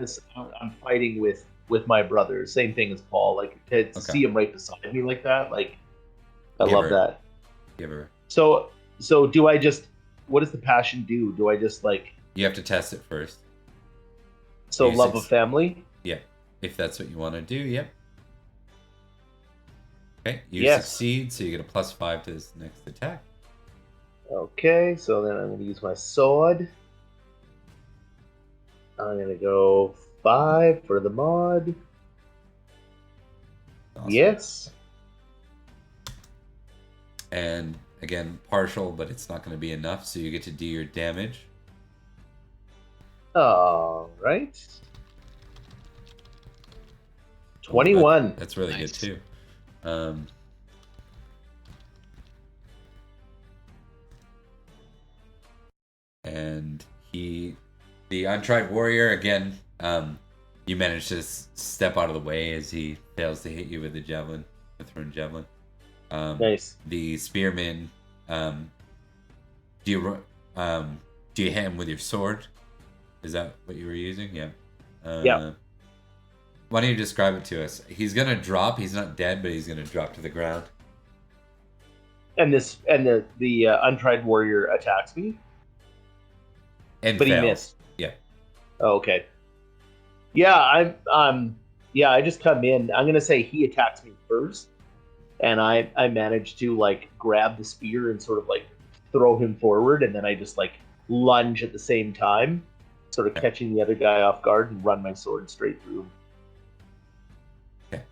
fighting with my brother. Same thing as Paul. Like to Okay. see him right beside me like that. Like I Give love her. that. Give her. So do I just? What does the passion do? Do I just like You have to test it first. so You love of family? Yeah. If that's what you want to do, yep. Okay, you Yes. succeed, so you get a +5 to this next attack. Okay, so then I'm gonna use my sword. I'm gonna go 5 for the mod. Awesome. Yes. And again, partial, but it's not going to be enough, so you get to do your damage. All right. 21. That's really Nice. good too. And the untried warrior, again, you manage to step out of the way as he fails to hit you with the javelin, the thrown javelin. Nice. The spearman, do you hit him with your sword? Is that what you were using? Yeah. Yeah. Why don't you describe it to us? He's gonna drop. He's not dead, but he's gonna drop to the ground. And the untried warrior attacks me, And but fails. he missed. Yeah. Oh, okay. Yeah, I just come in. I'm gonna say he attacks me first, and I manage to like grab the spear and sort of like throw him forward, and then I just like lunge at the same time, sort of catching the other guy off guard and run my sword straight through him. Okay.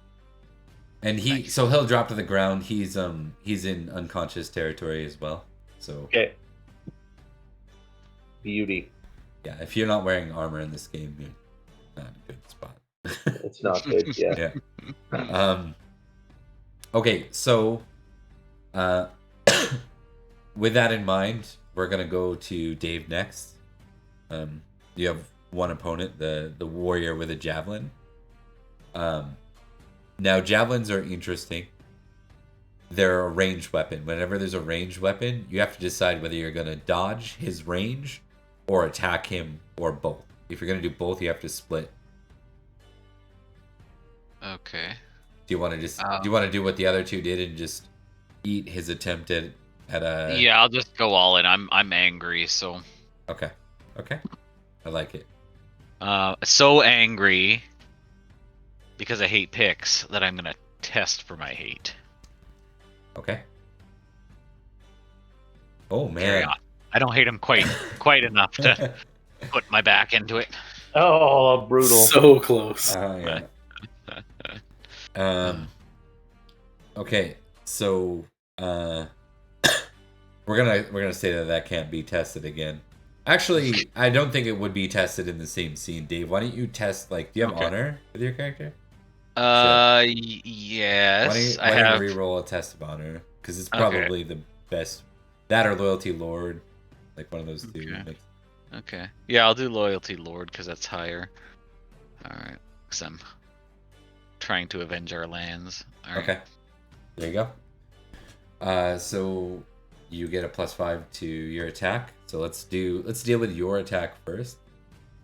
And so he'll drop to the ground. He's in unconscious territory as well. So Okay. Beauty. yeah, if you're not wearing armor in this game, you're not in a good spot. It's not good. Yeah. Yeah. Okay, so with that in mind, we're gonna go to Dave next. You have one opponent, the warrior with a javelin. Now javelins are interesting. They're a ranged weapon. Whenever there's a ranged weapon, you have to decide whether you're gonna dodge his range or attack him, or both. If you're gonna do both, you have to split. Okay. Do you want to just do you want to do what the other two did and just eat his attempt at a? Yeah, I'll just go all in. I'm angry, so. Okay. Okay. I like it. So angry because I hate picks that I'm gonna test for my hate. Okay. Oh Carry man. on. I don't hate him quite enough to put my back into it. Oh, brutal. So close. Yeah. Okay. So we're gonna say that can't be tested again. Actually, I don't think it would be tested in the same scene. Dave, why don't you test, like, do you have honor with your character? Yes. Why don't you reroll a test of honor? Because it's probably the best. That or loyalty lord, like one of those two. Okay. Yeah, I'll do loyalty lord because that's higher. All right. Because I'm trying to avenge our lands. All right. Okay. There you go. So you get a +5 to your attack. So let's deal with your attack first.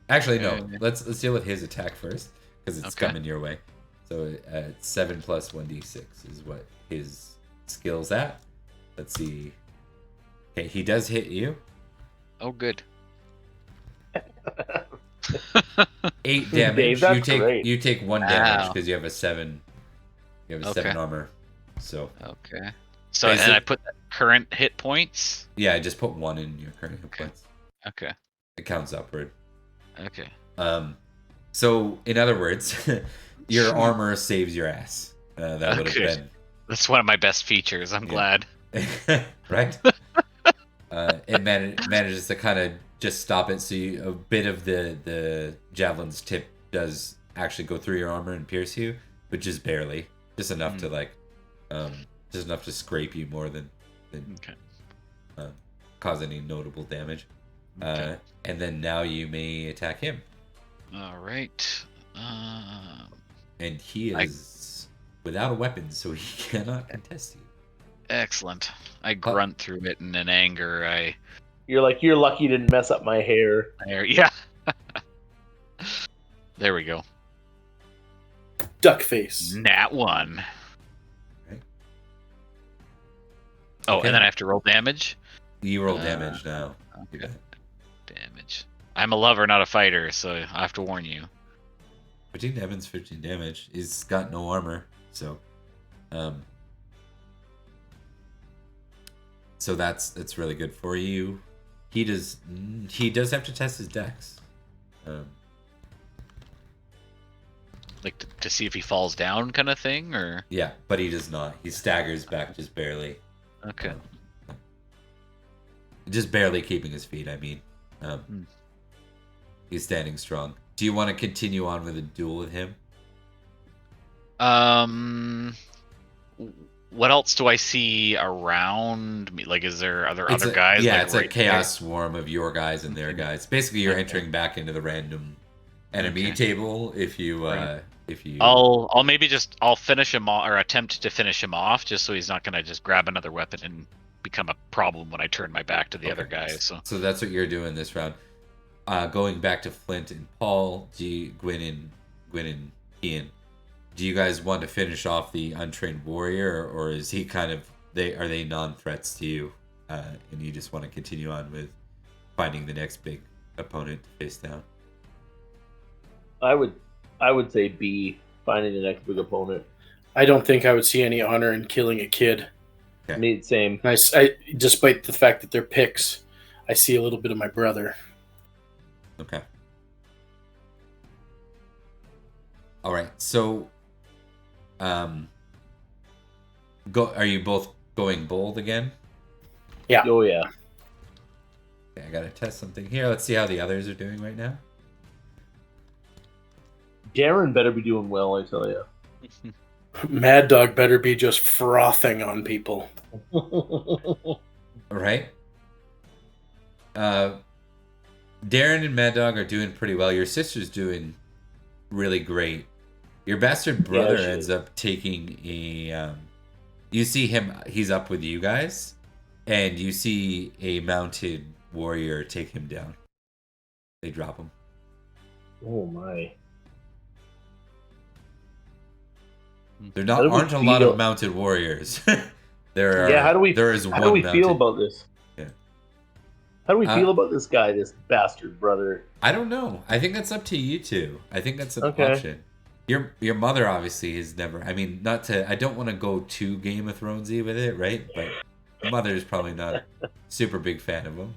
Actually, no. Let's deal with his attack first because it's coming your way. So 7 + 1d6 is what his skill's at. Let's see. Okay, he does hit you. Oh, good. 8 damage. Dave, you take 1 damage because you have a 7. You have a 7 armor. So okay. So and I put current hit points. Yeah, I just put 1 in your current hit points. Okay. It counts upward. Okay. So in other words, your armor saves your ass. That would have been. That's one of my best features. I'm glad. Right. It manages to kind of just stop it. So a bit of the javelin's tip does actually go through your armor and pierce you, but just barely, just enough to like, just enough to scrape you more than cause any notable damage. And then now you may attack him. All right. And he is without a weapon, so he cannot contest you. Excellent. I grunt through it, and in anger, You're like, you're lucky you didn't mess up my hair. yeah. There we go. Duck face. Nat 1. Okay. Oh, Okay. and then I have to roll damage? You roll damage now. Okay. Damage. I'm a lover, not a fighter, so I have to warn you. 15 damage, 15 damage. He's got no armor, so so that's really good for you. He does have to test his dex. Like to see if he falls down, kind of thing, or Yeah, but he does not. He staggers back just barely. okay. Just barely keeping his feet, I mean. He's standing strong. Do you want to continue on with a duel with him? What else do I see around me? Like, is there other guys? Yeah, like, it's right a chaos swarm of your guys and their guys. Basically, you're Okay. entering back into the random enemy table if you I'll maybe I'll finish him off, or attempt to finish him off, just so he's not gonna just grab another weapon and become a problem when I turn my back to the other guys. So that's what you're doing this round. Going back to Flint and Paul, Gwyn and Ian, do you guys want to finish off the untrained warrior, or is he kind of are they non-threats to you, and you just want to continue on with finding the next big opponent to face down? I would say B, finding the next big opponent. I don't think I would see any honor in killing a kid. Okay. Me, same. I despite the fact that they're picks, I see a little bit of my brother. Okay. All right. So, are you both going bold again? Yeah. Oh yeah. Okay, I gotta test something here. Let's see how the others are doing right now. Darren better be doing well, I tell you. Mad Dog better be just frothing on people. All right. Darren and Mad Dog are doing pretty well. Your sister's doing really great. Your bastard brother ends up taking a. You see him. He's up with you guys, and you see a mounted warrior take him down. They drop him. Oh my. There How do we aren't a lot feel- of mounted warriors. There are. Yeah, how do we There is how one do we mounted. feel about this? Yeah. How do we feel about this guy, this bastard brother? I don't know. I think that's up to you two. I think that's an Okay. option. Your mother obviously has never. I mean, not to. I don't want to go too Game of Thronesy with it, right? But mother is probably not a super big fan of him.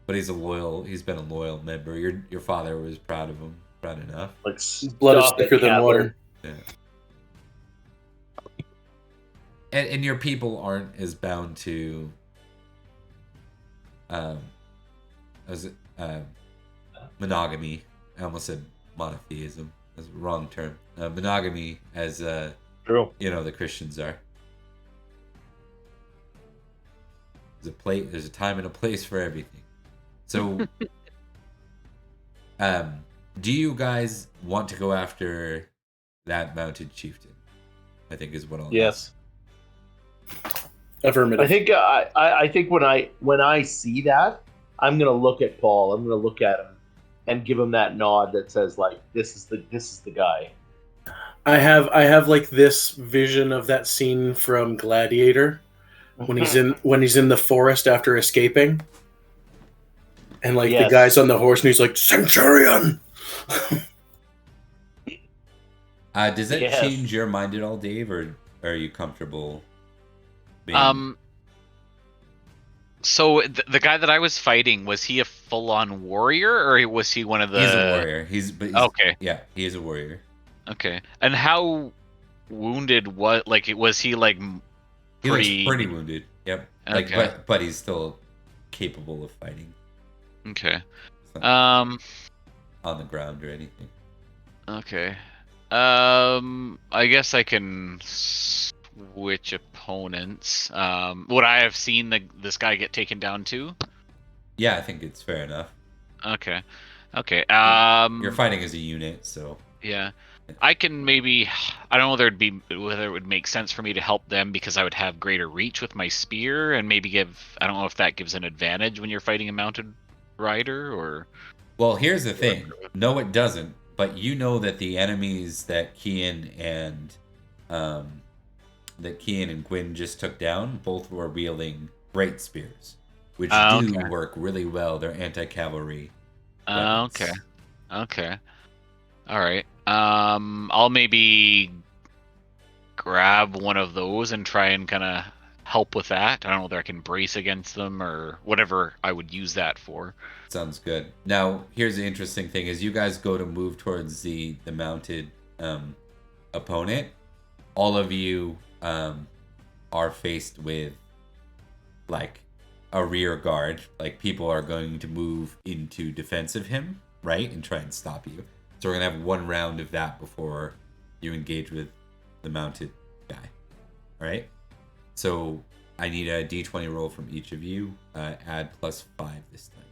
But he's been a loyal member. Your father was proud of him, proud enough. Like Blood is stop it, thicker than Catherine. water. Yeah. And your people aren't as bound to monogamy. I almost said monotheism. That's the wrong term. Monogamy as True. the Christians are. There's a time and a place for everything. So do you guys want to go after that mounted chieftain? I think is what I'll Yes. Affirmative. I think when I see that, I'm gonna look at Paul. I'm gonna look at him and give him that nod that says like, this is the guy. I have like this vision of that scene from Gladiator when he's in the forest after escaping, and like the guy's on the horse and he's like, Centurion. Does that change your mind at all, Dave, or are you comfortable So the guy that I was fighting, was he a full-on warrior, or was he one of the? He's a warrior. He's okay. Yeah, he is a warrior. Okay, and how wounded? Was he like? He looks pretty wounded. Yep. Okay. But he's still capable of fighting. Okay. On the ground or anything. Okay. I guess I can switch opponents. Would I have seen this guy get taken down too? Yeah, I think it's fair enough. Okay. Okay. You're fighting as a unit, so. Yeah. I can maybe. I don't know whether it would make sense for me to help them because I would have greater reach with my spear and maybe give. I don't know if that gives an advantage when you're fighting a mounted rider or. Well, here's the thing. No, it doesn't. But you know that the enemies that Kian and Gwyn just took down, both were wielding great spears, which do Okay. work really well. They're anti-cavalry Okay. weapons. Okay. All right. I'll maybe grab one of those and try and kind of help with that. I don't know whether I can brace against them or whatever I would use that for. Sounds good. Now, here's the interesting thing: as you guys go to move towards the mounted opponent, all of you are faced with like a rear guard. Like people are going to move into defense of him, right, and try and stop you. So we're gonna have one round of that before you engage with the mounted guy. All right. So I need a d20 roll from each of you. Add +5 this time.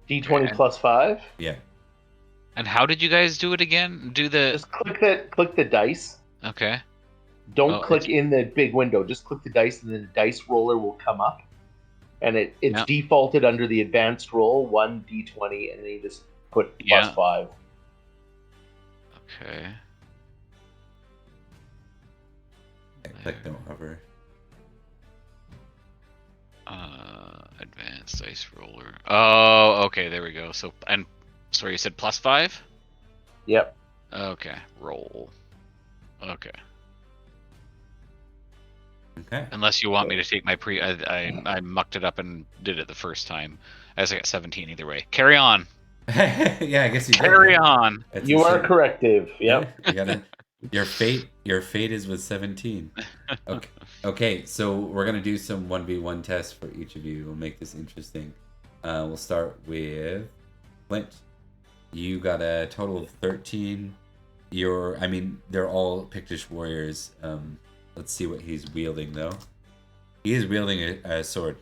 D20 plus 5. Yeah. And how did you guys do it again? Do the Just click the dice. okay. Don't Oh, click in the big window. Just click the dice, and then the dice roller will come up. And it's Yep. defaulted under the advanced roll 1d20, and then you just put Yeah. +5. Okay. Click no hover. Advanced dice roller. Oh, okay, there we go. So, and sorry, you said +5? Yep. Okay, roll. Okay. Okay. Unless you want me to take my I mucked it up and did it the first time. As I got 17 either way. Carry on. Yeah, I guess you Carry did. on. That's You are insane. correct, Dave. Yep. You gotta. Your fate is with 17. Okay. Okay, so we're gonna do some 1v1 tests for each of you. We'll make this interesting. We'll start with Flint. You got a total of 13. They're all Pictish warriors. Let's see what he's wielding though. He is wielding a sword.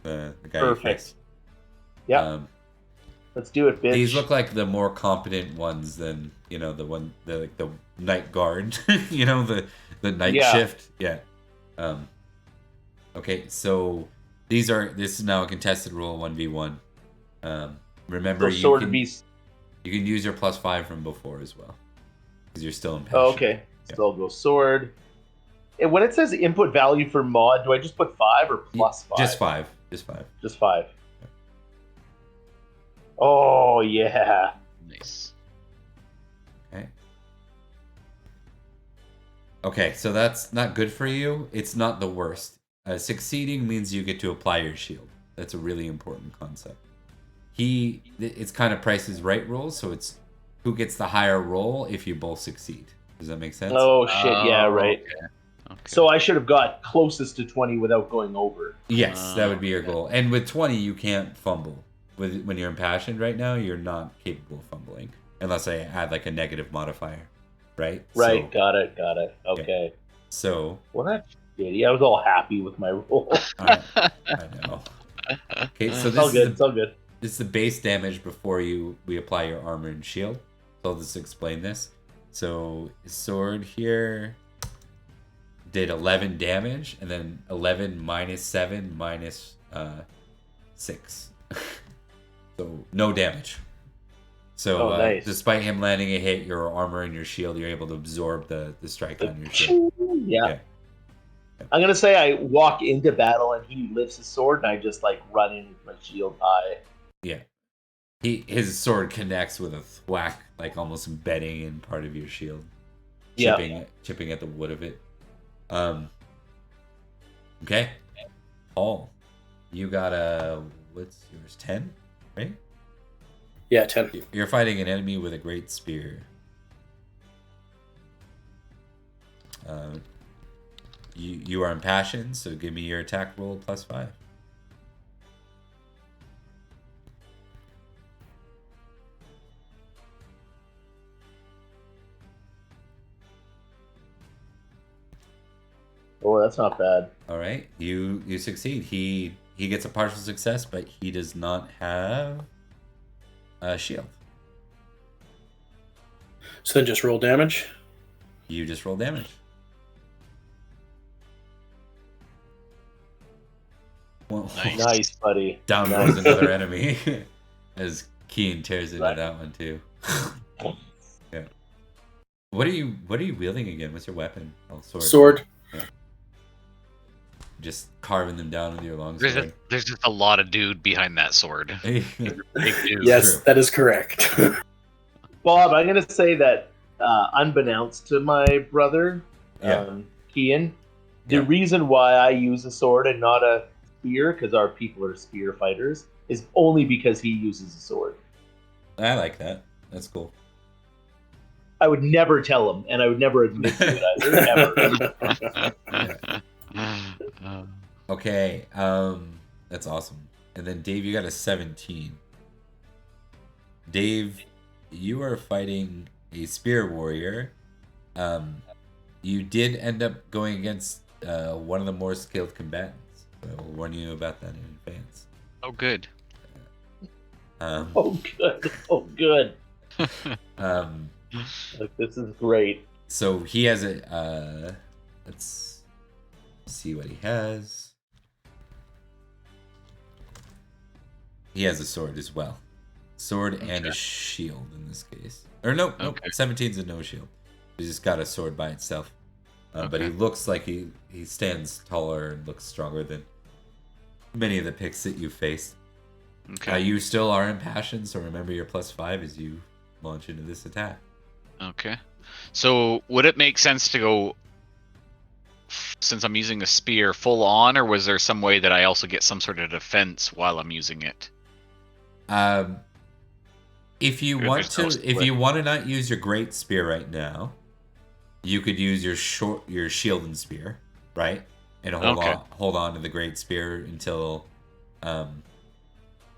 The guy. Perfect. Yep. Let's do it, bitch. These look like the more competent ones than the night guard. the night shift. Yeah. Okay, so this is now a contested roll 1v1. Remember so sword beast. You can use your +5 from before as well because you're still in passion. Oh, okay. Yeah. So I'll go sword. And when it says input value for mod, do I just put 5 or +5? Just 5. Just 5. Just 5. Oh yeah. Nice. Okay. Okay, so that's not good for you. It's not the worst. Succeeding means you get to apply your shield. That's a really important concept. It's kind of Price is Right rules, so it's who gets the higher roll if you both succeed. Does that make sense? Oh shit, yeah, right. Okay. So I should have got closest to 20 without going over. Yes, that would be your goal. And with 20, you can't fumble. When you're impassioned right now, you're not capable of fumbling unless I add like a negative modifier, right? Right, So, got it. Okay. So Well, that's shitty. I was all happy with my roll. I know. Okay, so It's all good. It's all good. this is the base damage before we apply your armor and shield. So I'll just explain this. So his sword here did 11 damage, and then 11 minus 7 minus 6. So no damage. So nice. despite him landing a hit, your armor and your shield, you're able to absorb the strike on your shield. Yeah. I'm gonna say I walk into battle and he lifts his sword and I just like run in with my shield high. Yeah. His sword connects with a thwack, like almost embedding in part of your shield. Chipping at the wood of it. Okay. Paul, you got what's yours? 10, right? Yeah, 10. You're fighting an enemy with a great spear. You are impassioned, so give me your attack roll +5. Oh, that's not bad. All right, you succeed. He gets a partial success, but he does not have a shield. So then just roll damage. You just roll damage. Well, Nice, buddy. down Nice. goes another enemy as Keen tears into that one too. Yeah. What are you wielding again? What's your weapon? Oh, sword. Sword. Yeah. Just carving them down with your long sword. There's just a lot of dude behind that sword. Big dude. Yes, True. that is correct. Bob, I'm going to say that unbeknownst to my brother, Yeah. Kian, the Yeah. reason why I use a sword and not a spear, because our people are spear fighters, is only because he uses a sword. I like that. That's cool. I would never tell him, and I would never admit to it either, ever. Okay, that's awesome. And then Dave, you got a 17. Dave, you are fighting a spear warrior. You did end up going against one of the more skilled combatants. So I will warn you about that in advance. Oh, good. Oh, good. Oh, good. Like, this is great. So he has a. Let's see what he has. He has a sword as well. Sword and a shield in this case. Or no, Okay. 17's a no shield. He's just got a sword by itself. But he looks like he stands taller and looks stronger than many of the picks that you've faced. Okay. You still are impassioned, so remember your +5 as you launch into this attack. Okay. So would it make sense to go, since I'm using a spear, full on, or was there some way that I also get some sort of defense while I'm using it? If you Or want there's no to, if you want to not use your great spear right now, you could use your shield and spear, right? And hold on to the great spear until,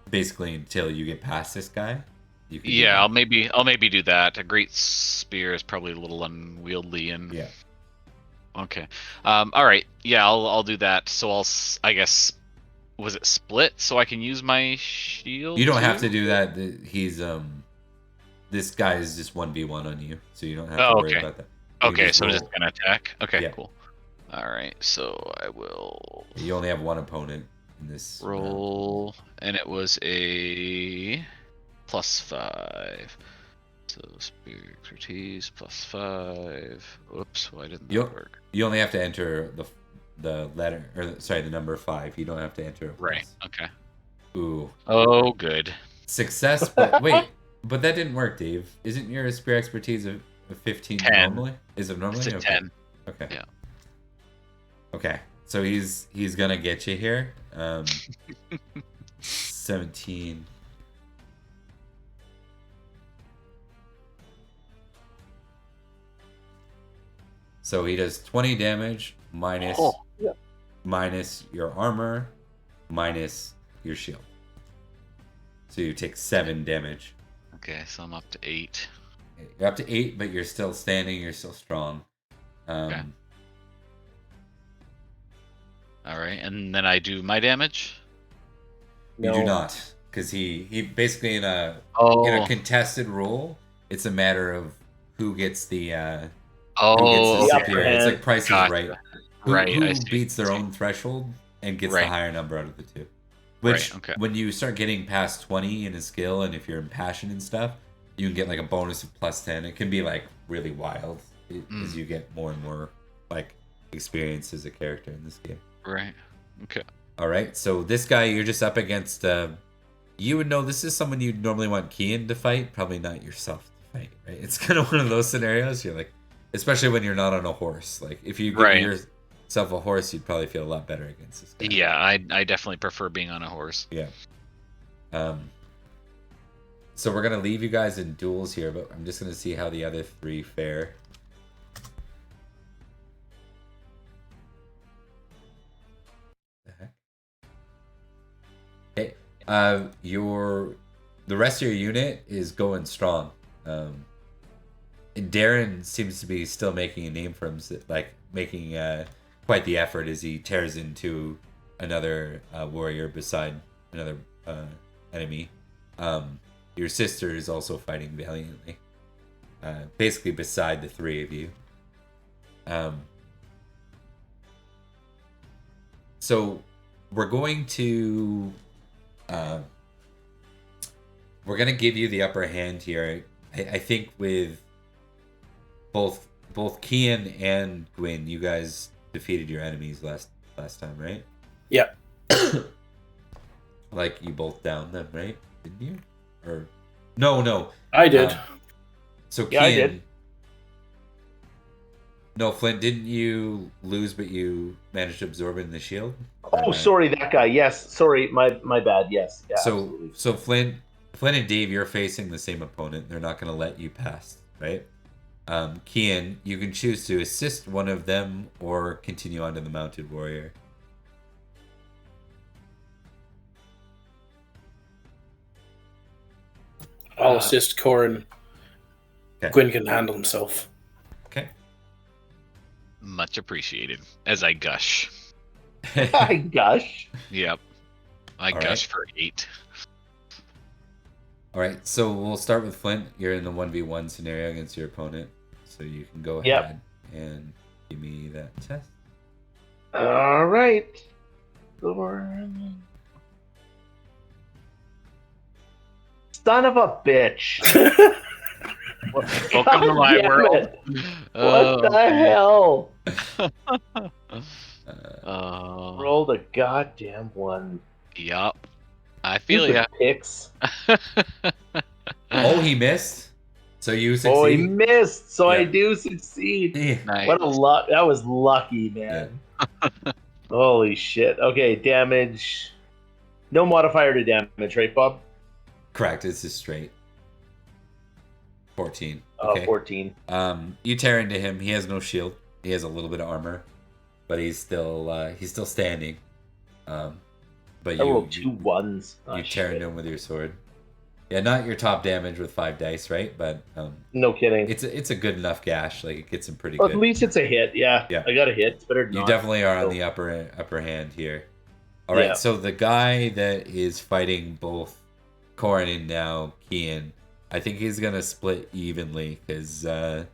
basically until you get past this guy. You could Yeah, I'll maybe do that. A great spear is probably a little unwieldy and. Yeah. Okay. All right. Yeah, I'll do that. So I guess, was it split so I can use my shield? You don't have too? to do that. He's this guy is just 1v1 on you, so you don't have to worry about that. You can Okay, so I'm roll. just gonna attack. Okay, Yeah. cool. All right, so I will You only have one opponent in this roll, and it was a +5. So spear expertise +5. Whoops, why didn't that work? You only have to enter the letter, or sorry, the number 5. You don't have to enter a plus. Right. Okay. Ooh. Oh, good. Success, but wait, but that didn't work, Dave. Isn't your spear expertise a 15 10. normally? Is it normally? It's a Okay. 10. Okay. Yeah. Okay. So he's gonna get you here. 17. So he does 20 damage minus minus your armor minus your shield. So you take 7 damage. Okay, so I'm up to 8. You're up to 8, but you're still standing. You're still strong. Okay. All right, and then I do my damage. You do not, because he basically in a contested rule, it's a matter of who gets the superior. It's like Price is Right. Who beats their own threshold and gets the higher number out of the two. Which, when you start getting past 20 in a skill, and if you're impassioned and stuff, you can get like a bonus of +10. It can be like really wild as you get more and more like experience as a character in this game. Right. Okay. All right. So this guy, you're just up against. You would know this is someone you'd normally want Kian to fight, probably not yourself to fight. Right. It's kind of one of those scenarios. You're like, especially when you're not on a horse. Like if you give yourself a horse, you'd probably feel a lot better against this guy. Yeah, I definitely prefer being on a horse. Yeah. So we're gonna leave you guys in duels here, but I'm just gonna see how the other 3 fare. Okay. The rest of your unit is going strong. And Darren seems to be still making a name for himself, like making quite the effort as he tears into another warrior beside another enemy. Your sister is also fighting valiantly. basically beside the three of you. So we're going to give you the upper hand here. I think with both Kian and Gwyn, you guys defeated your enemies last time, right? Yeah. Like you both downed them, right? Didn't you? Or no. I did. So Yeah, Kian, I did. No, Flint, didn't you lose, but you managed to absorb it in the shield? Oh, sorry, that guy. Yes, sorry, my bad. Yes, yeah, So absolutely. so Flint and Dave, you're facing the same opponent. They're not going to let you pass, right? Kian, you can choose to assist one of them or continue on to the mounted warrior. I'll assist Corin. Okay. Gwyn can handle himself. Okay. Much appreciated. As I gush. I gush. Yep. I All gush right. for 8. All right, so we'll start with Flint. You're in the 1v1 scenario against your opponent, so you can go Yep. ahead and give me that test. All right. Son of a bitch. Welcome to my damn world. it. What the hell? Rolled a goddamn one. Yup. I feel Stupid ya. picks. Oh, he missed. So you succeed. Oh, he missed, so I Yeah. do succeed. Yeah. Nice. What a luck! That was lucky, man. Holy shit. Okay, damage. No modifier to damage, right, Bob? Correct. It's just straight. 14. Okay. 14. You tear into him. He has no shield. He has a little bit of armor, but he's still standing. But I you rolled 2 1s. Oh, you tear into him with your sword. Yeah, not your top damage with 5 dice, right? But no kidding. it's a good enough gash. Like it gets him pretty Well, good. at least it's a hit. Yeah, Yeah. I got a hit. It's better than You not. definitely are on So- the upper hand here. All right, Yeah. so the guy that is fighting both Corin and now Kian, I think he's gonna split evenly because I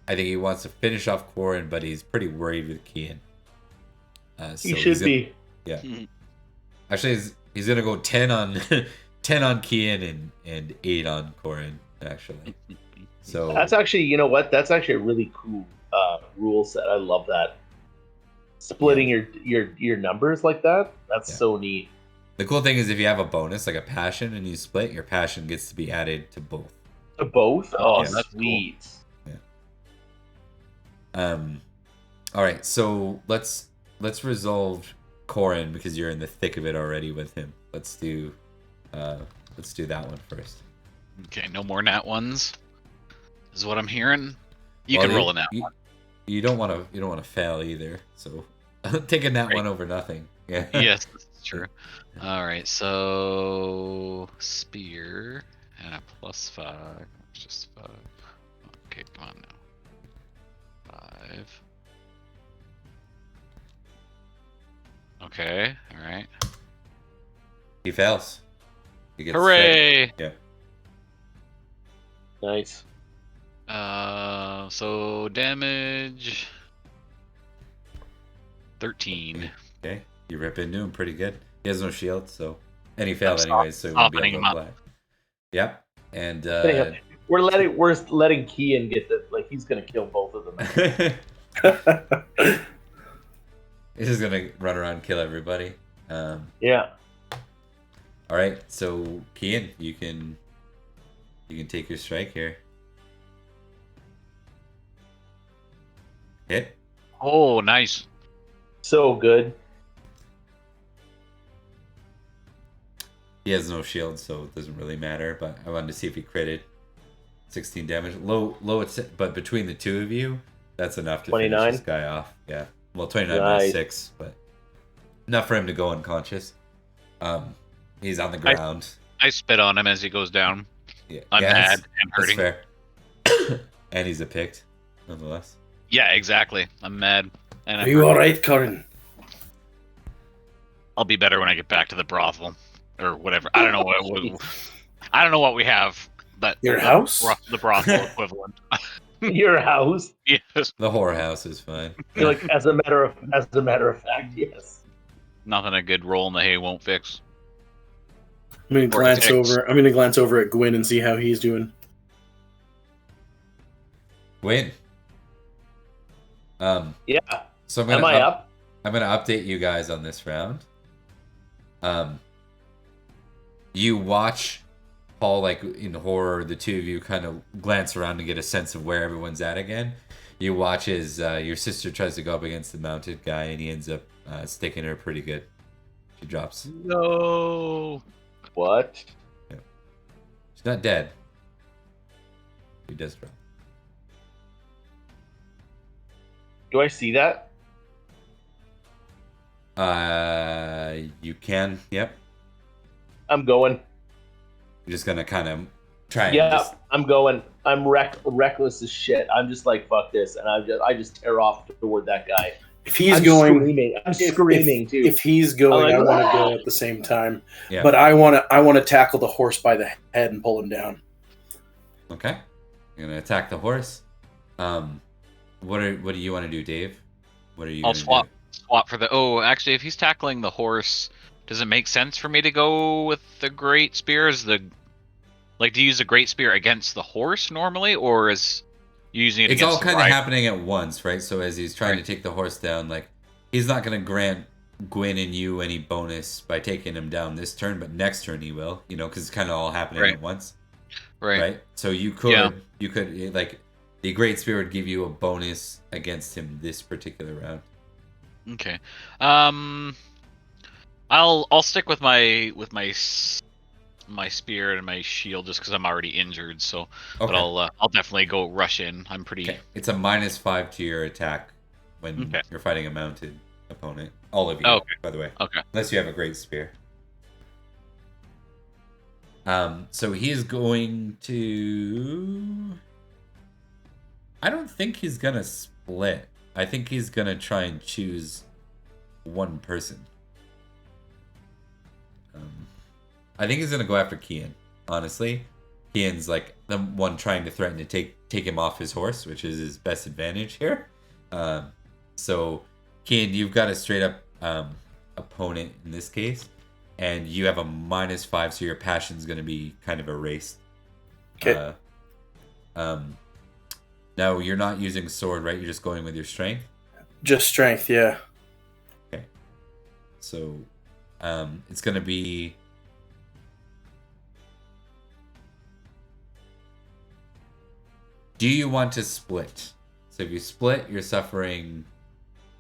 think he wants to finish off Corin, but he's pretty worried with Kian. So You he's should gonna- be. Yeah. Actually, he's gonna go 10 on 10 on Kian and 8 on Corin. Actually, so That's actually, you know what? That's actually a really cool rule set. I love that. Splitting your numbers like that. That's Yeah. so neat. the cool thing is if you have a bonus like a passion and you split, your passion gets to be added to both. Both? Oh, Yeah. That's cool. sweet. All right, so let's resolve Corin because you're in the thick of it already with him. Let's do that one first. Okay, no more nat ones. Is what I'm hearing. You Well, can roll a nat you, one. You don't want to fail either. So take a nat Right. one over nothing. Yeah. Yes, that's true. All right, so spear and a +5. Just 5. Okay, come on now. 5. Okay, all right. He fails. He gets Hooray! straight. Yeah. Nice. So damage 13. Okay. You rip into him pretty good. He has no shield, so and he failed I'm anyways, so he won't be softening able to him apply. Yep. And Anyhow, we're letting Kian get the he's gonna kill both of them. he's just gonna run around and kill everybody. Yeah. All right, so Kian, you can take your strike here. Hit. Oh, nice. So good. He has no shield, so it doesn't really matter. But I wanted to see if he critted. 16 damage. Low. But between the two of you, that's enough to 29? finish this guy off. Yeah. Well, 29 Nice. minus 6, but enough for him to go unconscious. He's on the ground. I spit on him as he goes down. Yeah. I'm yeah, mad that's- and That's hurting. fair. And he's a picked, nonetheless. Yeah, exactly. I'm mad. And Are you all right, Corin? I'll be better when I get back to the brothel or whatever. I don't know what I don't know what we have, Your house? The brothel equivalent. Your house. Yes. The whorehouse is fine. You're like, as a matter of fact, yes. Nothing a good roll in the hay won't fix. I'm gonna Or glance six. over. I'm gonna glance over at Gwyn and see how he's doing. Wait. Yeah. So Am I up? I'm gonna update you guys on this round. You watch Paul, like in horror, the two of you kind of glance around to get a sense of where everyone's at again. You watch as your sister tries to go up against the mounted guy, and he ends up sticking her pretty good. She drops. No. What? She's not dead. She does drop. Do I see that? You can. Yep. I'm going. You're just gonna kind of try. And Yeah, just, I'm going. I'm reckless as shit. I'm just like, fuck this, and I just tear off toward that guy. If he's I'm going, screaming. I'm screaming too. If he's going, I'm like, I want to "Ah!" go at the same time. yeah. But I want to tackle the horse by the head and pull him down. Okay. You're gonna attack the horse. What do you want to do, Dave? What are you? I'll gonna swap for the. Oh, actually, if he's tackling the horse, does it make sense for me to go with the great spear? Do you use a great spear against the horse normally, or is using it It's against all the kind of rider? happening at once, right? So as he's trying to take the horse down, like he's not gonna grant Gwyn and you any bonus by taking him down this turn, but next turn he will. Because it's kind of all happening Right. at once, Right. right? So you could, Yeah. like the great spear would give you a bonus against him this particular round. Okay. I'll stick with my spear and my shield just because I'm already injured. So, but Okay. I'll definitely go rush in. I'm pretty. Okay. It's a -5 to your attack when Okay. you're fighting a mounted opponent. All of you, Oh, okay. by the way. Okay. Unless you have a great spear. So he is going to. I don't think he's gonna split. I think he's gonna try and choose one person. I think he's gonna go after Kian. Honestly, Kian's like the one trying to threaten to take him off his horse, which is his best advantage here. So Kian, you've got a straight up opponent in this case, and you have a -5, so your passion's gonna be kind of erased. Okay. Now you're not using sword, right? You're just going with your strength. Just strength, yeah. Okay. So, it's gonna be. Do you want to split? So if you split, you're suffering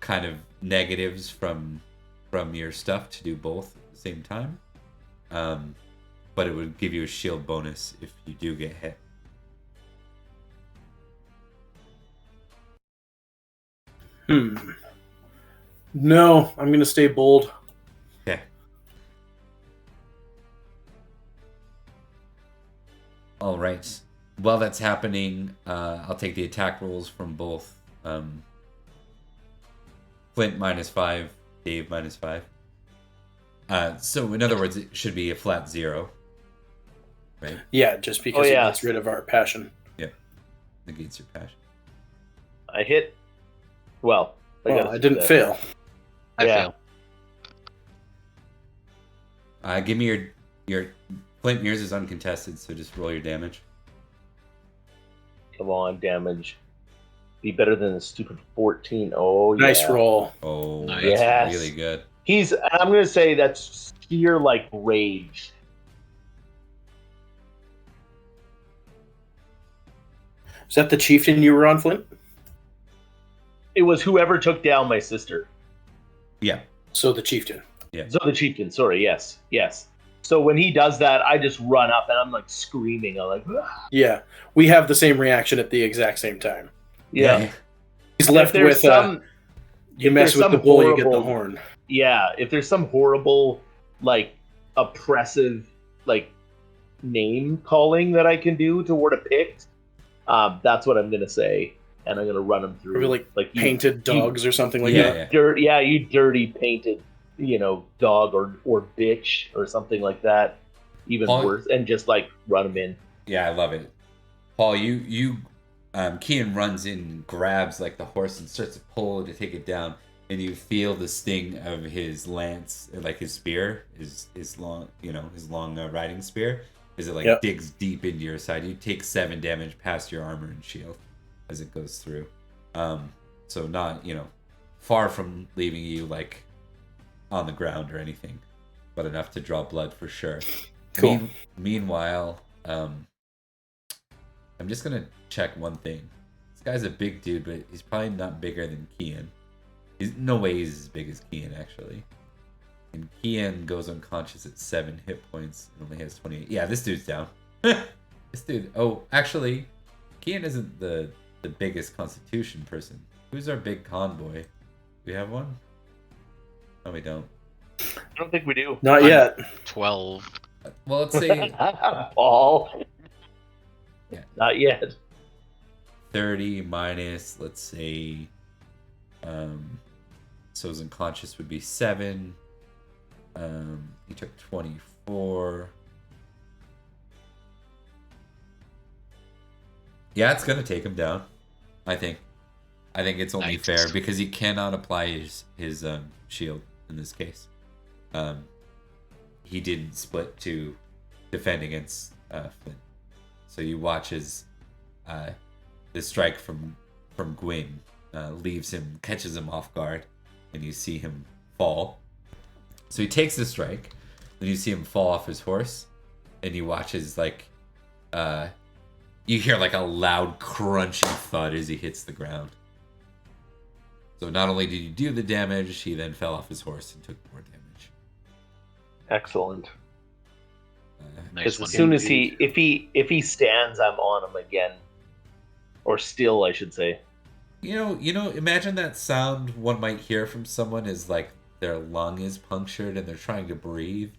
kind of negatives from your stuff to do both at the same time. But it would give you a shield bonus if you do get hit. No, I'm gonna stay bold. Okay. All right. While that's happening, I'll take the attack rolls from both. Flint -5, Dave -5. So in other words, it should be a flat 0, right? Yeah, just because it gets rid of our passion. Negates your passion. I hit. Well, I didn't fail. I Yeah. fail. Give me your Flint. Yours is uncontested, so just roll your damage. Come on, damage. Be better than the stupid 14. Oh, yeah. Nice roll. Oh, Nice. that's Yes. really good. I'm going to say that's sheer, like, rage. Is that the chieftain you were on, Flint? It was whoever took down my sister. Yeah. So the chieftain. So the chieftain, sorry, yes. So when he does that, I just run up and I'm like screaming. I'm like, "Ah." Yeah, we have the same reaction at the exact same time. Yeah. He's left If there's with you if mess there's with the some bull, you get the horrible- horn. Yeah, if there's some horrible, like, oppressive, like, name calling that I can do toward a Pict, that's what I'm gonna say, and I'm gonna run him through. Maybe like you, painted dogs or something like Yeah, that. yeah. you dirty painted, dog or bitch or something like that. Even Paul- worse, and just like run him in. Yeah, I love it. Paul, Kian runs in, grabs like the horse and starts to pull to take it down, and you feel the sting of his lance, like his spear, his long, his long riding spear, as it like Yep. digs deep into your side. You take 7 damage past your armor and shield as it goes through. So not, far from leaving you like on the ground or anything, but enough to draw blood for sure. Cool. Meanwhile, I'm just gonna check one thing. This guy's a big dude, but he's probably not bigger than Kian. No way he's as big as Kian, actually. And Kian goes unconscious at 7 hit points and only has 28. Yeah, this dude's down. This dude. Oh, actually, Kian isn't the biggest constitution person. Who's our big convoy? Do we have one? No, we don't. I don't think we do. Not yet. 12. Well, let's say Paul. Yeah. Not yet. 30 minus, let's say, so his unconscious would be 7. He took 24. Yeah, it's gonna take him down. I think it's only Nice. fair because he cannot apply his shield in this case. He didn't split to defend against Flint. So you watch as the strike from Gwyn catches him off guard, and you see him fall. So he takes the strike, then you see him fall off his horse, and you watch as you hear like a loud crunchy thud as he hits the ground. So not only did you do the damage, he then fell off his horse and took more damage. Excellent. Nice Because one. as soon as if he stands, I'm on him again, or still, I should say. Imagine that sound one might hear from someone is like their lung is punctured and they're trying to breathe.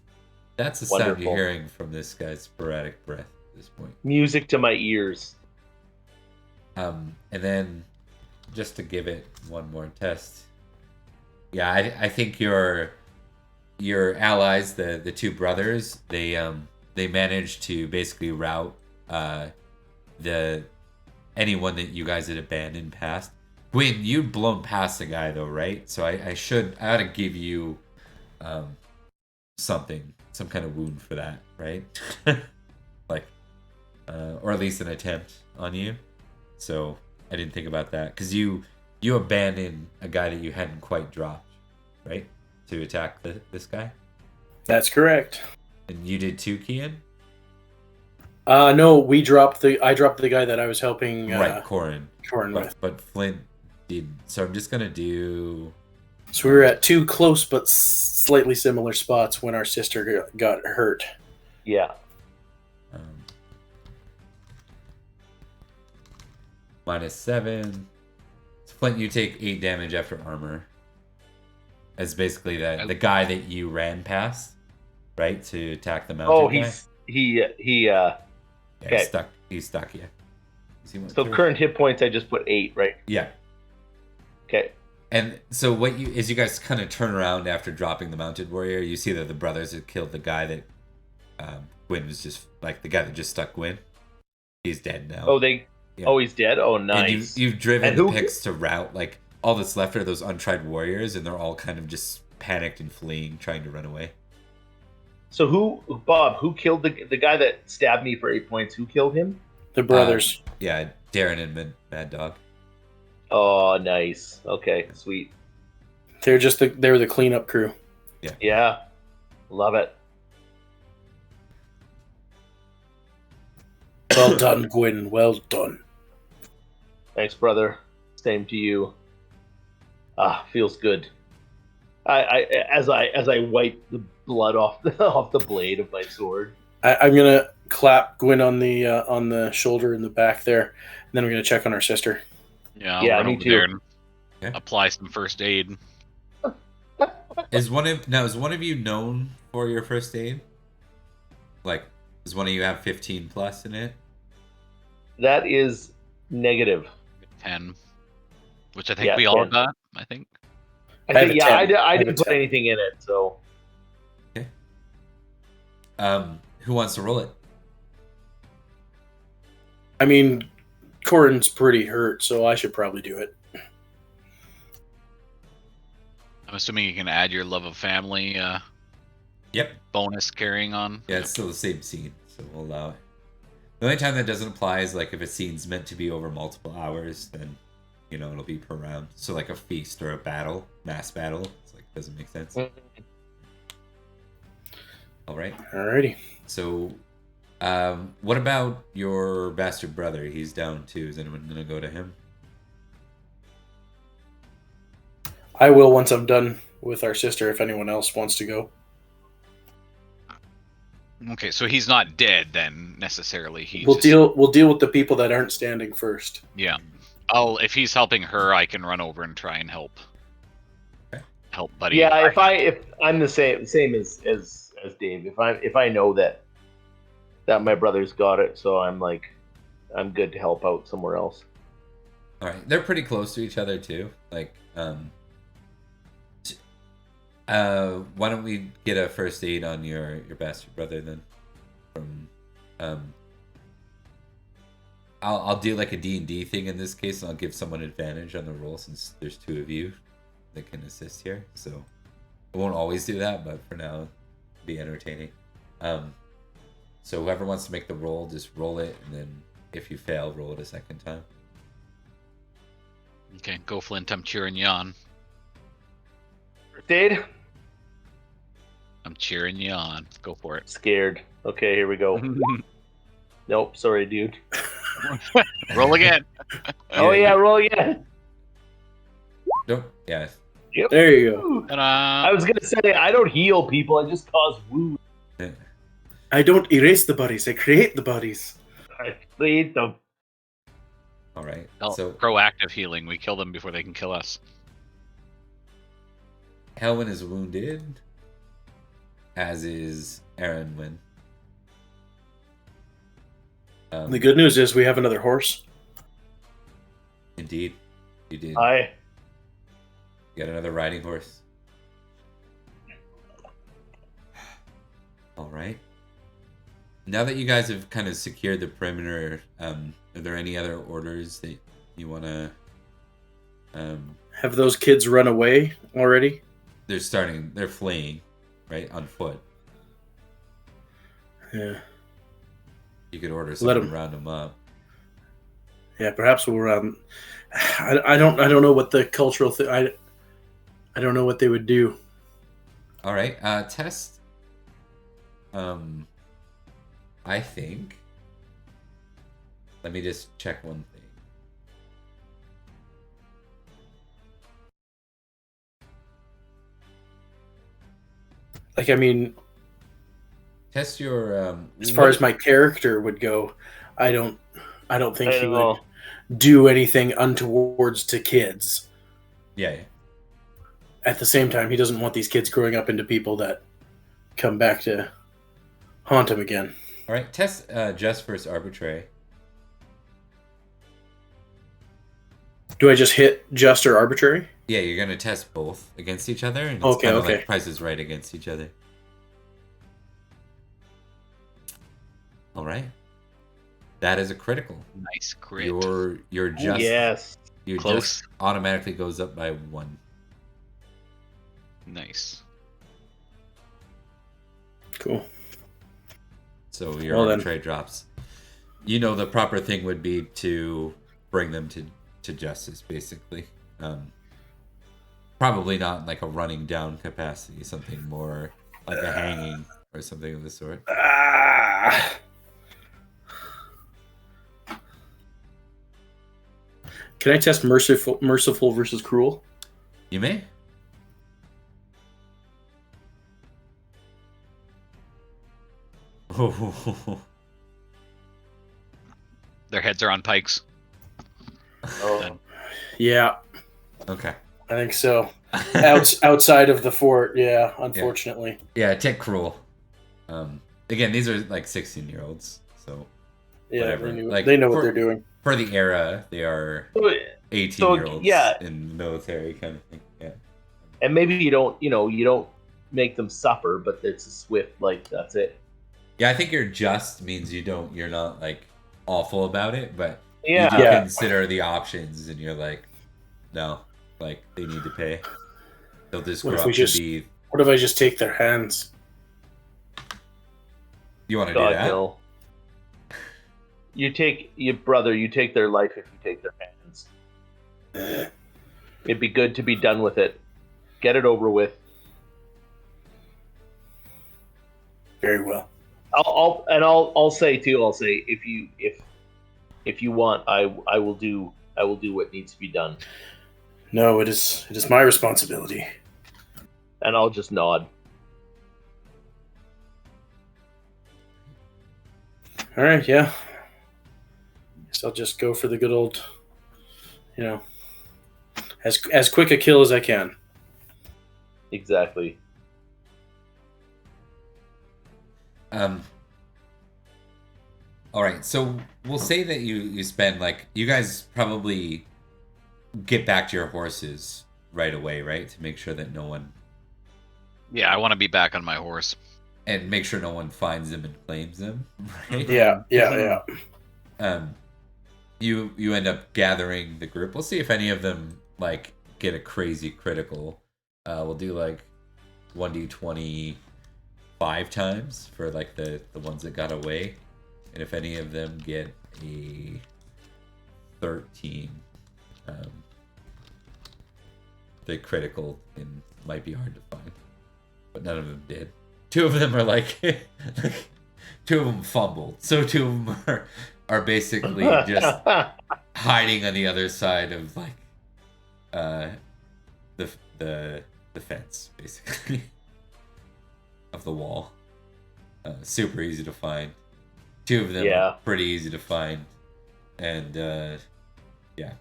That's the sound Wonderful. you're hearing from this guy's sporadic breath at this point. Music to my ears. And then, just to give it one more test, yeah, I think your allies, the two brothers, they managed to basically rout anyone that you guys had abandoned past. Gwyn, you'd blown past the guy though, right? So I ought to give you some kind of wound for that, right? Or at least an attempt on you. So I didn't think about that because you abandoned a guy that you hadn't quite dropped, right? To attack this guy. That's correct. And you did too, Kian? No, I dropped the guy that I was helping. Right, Corin. With. But Flint did. So I'm just gonna do. So we were at 2 close but slightly similar spots when our sister got hurt. Yeah. -7. So Flint, you take 8 damage after armor. As basically the guy that you ran past, right, to attack the mountain. Oh, guy. Yeah, okay. He's stuck. Yeah. So current hit points, I just put 8, right? Yeah. Okay. And so as you guys kind of turn around after dropping the mounted warrior, you see that the brothers had killed the guy that Gwyn was just like the guy that just stuck Gwyn. He's dead now. Oh, Yeah. Oh, he's dead. Oh, nice. And you've driven And the who- picks to rout like all that's left are those untried warriors, and they're all kind of just panicked and fleeing, trying to run away. So who killed the guy that stabbed me for 8 points? Who killed him? The brothers. Yeah, Darren and Mad Dog. Oh, nice. Okay, sweet. They're the cleanup crew. Yeah, love it. Well done, Gwyn. Well done. Thanks, brother. Same to you. Feels good. As I wipe the blood off the blade of my sword. I'm gonna clap Gwyn on the shoulder in the back there, and then I'm gonna check on our sister. Yeah, Yeah, I'll run me over too. there and Okay. apply some first aid. Is one of you known for your first aid? Like, does one of you have 15 plus in it? That is negative. 10, which I think Yeah, we all 10. got. I think. I have think, a yeah, 10. I I have didn't a put 10. anything in it, so Who wants to roll it? I mean, Corin's pretty hurt, so I should probably do it. I'm assuming you can add your love of family Yep. bonus carrying on. Yeah, it's still the same scene, so we'll allow it. The only time that doesn't apply is like if a scene's meant to be over multiple hours, then it'll be per round. So like a feast or a battle, mass battle, it's like doesn't make sense. All right. Alrighty. So, what about your bastard brother? He's down too. Is anyone gonna go to him? I will once I'm done with our sister. If anyone else wants to go, Okay, so he's not dead then necessarily. we'll deal with the people that aren't standing first. Yeah. If he's helping her, I can run over and try and help. Okay. Help Buddy. Yeah, if I'm the same as Dave. If I know that my brother's got it, so I'm good to help out somewhere else. All right, they're pretty close to each other too. Like, why don't we get a first aid on your bastard brother then? I'll do like a D&D thing in this case, and I'll give someone advantage on the roll since there's two of you that can assist here. So I won't always do that, but for now, it'll be entertaining. So whoever wants to make the roll, just roll it, and then if you fail, roll it a second time. Okay, go Flint. I'm cheering you on. First aid? I'm cheering you on. Go for it. Scared. Okay, here we go. Nope, sorry, dude. Roll again. Oh yeah, roll again. Nope. Yeah. Yep. There you go. Ta-da. I was gonna say I don't heal people. I just cause wounds. I don't erase the bodies. I create the bodies. I lead them. All right. Oh, So proactive healing. We kill them before they can kill us. Helwyn is wounded, as is Aaronwyn. The good news is we have another horse. Indeed, you did. I You got another riding horse. All right. Now that you guys have kind of secured the perimeter, are there any other orders that you want to? Have those kids run away already? They're fleeing, right, on foot. Yeah. You could order Let someone 'em. to round them up. Yeah, perhaps we'll run. I don't know what the cultural thing. I don't know what they would do. All right, test. I think. Let me just check one thing. Like, I mean, Test your. as far as my character would go, I don't think I he know. would do anything untowards to kids. Yeah. At the same time, he doesn't want these kids growing up into people that come back to haunt him again. All right, test just versus arbitrary. Do I just hit just or arbitrary? Yeah, you're gonna test both against each other, and it's Okay, kind of okay. like Price is Right against each other. All right, that is a critical. Nice crit. You're just yes. your Close. just automatically goes up by 1. Nice. Cool. So your Well then. arbitrary drops. The proper thing would be to bring them to justice, basically. Probably not in like a running down capacity, something more like a hanging or something of the sort. Ah. Can I test merciful versus cruel? You may. Their heads are on pikes. Oh, Yeah, Okay. I think so. Outside of the fort, yeah, unfortunately. Yeah, take cruel. Again, these are like 16-year-olds, so Yeah, whatever. they know what they're doing. For the era, they are So 18-year-olds yeah. in the military kind of thing. Yeah. and maybe you don't make them suffer, but it's a swift that's it. Yeah, I think you're just means you're not like awful about it, but you Yeah. do Yeah. consider the options, and you're like, no, like they need to pay. They'll just What grow if we up to just- be. What if I just take their hands? You want to do God that? no. You take your brother. You take their life if you take their hands. It'd be good to be done with it. Get it over with. Very well. I'll say too. I'll say if you want, I will do what needs to be done, No, it is my responsibility. and I'll just nod. All right, yeah. Guess I'll just go for the good old, as quick a kill as I can. Exactly. All right, so we'll say that you spend like you guys probably get back to your horses right away, right? To make sure that no one Yeah, I want to be back on my horse. and make sure no one finds them and claims them, right? Yeah. You end up gathering the group. We'll see if any of them like get a crazy critical. We'll do like 1d20 5 times for like the ones that got away, and if any of them get a 13, the critical and might be hard to find, but none of them did. 2 of them are like 2 of them fumbled, so 2 of them are basically just hiding on the other side of like the fence, basically, of the wall. Super easy to find. 2 of them are pretty easy to find, and yeah,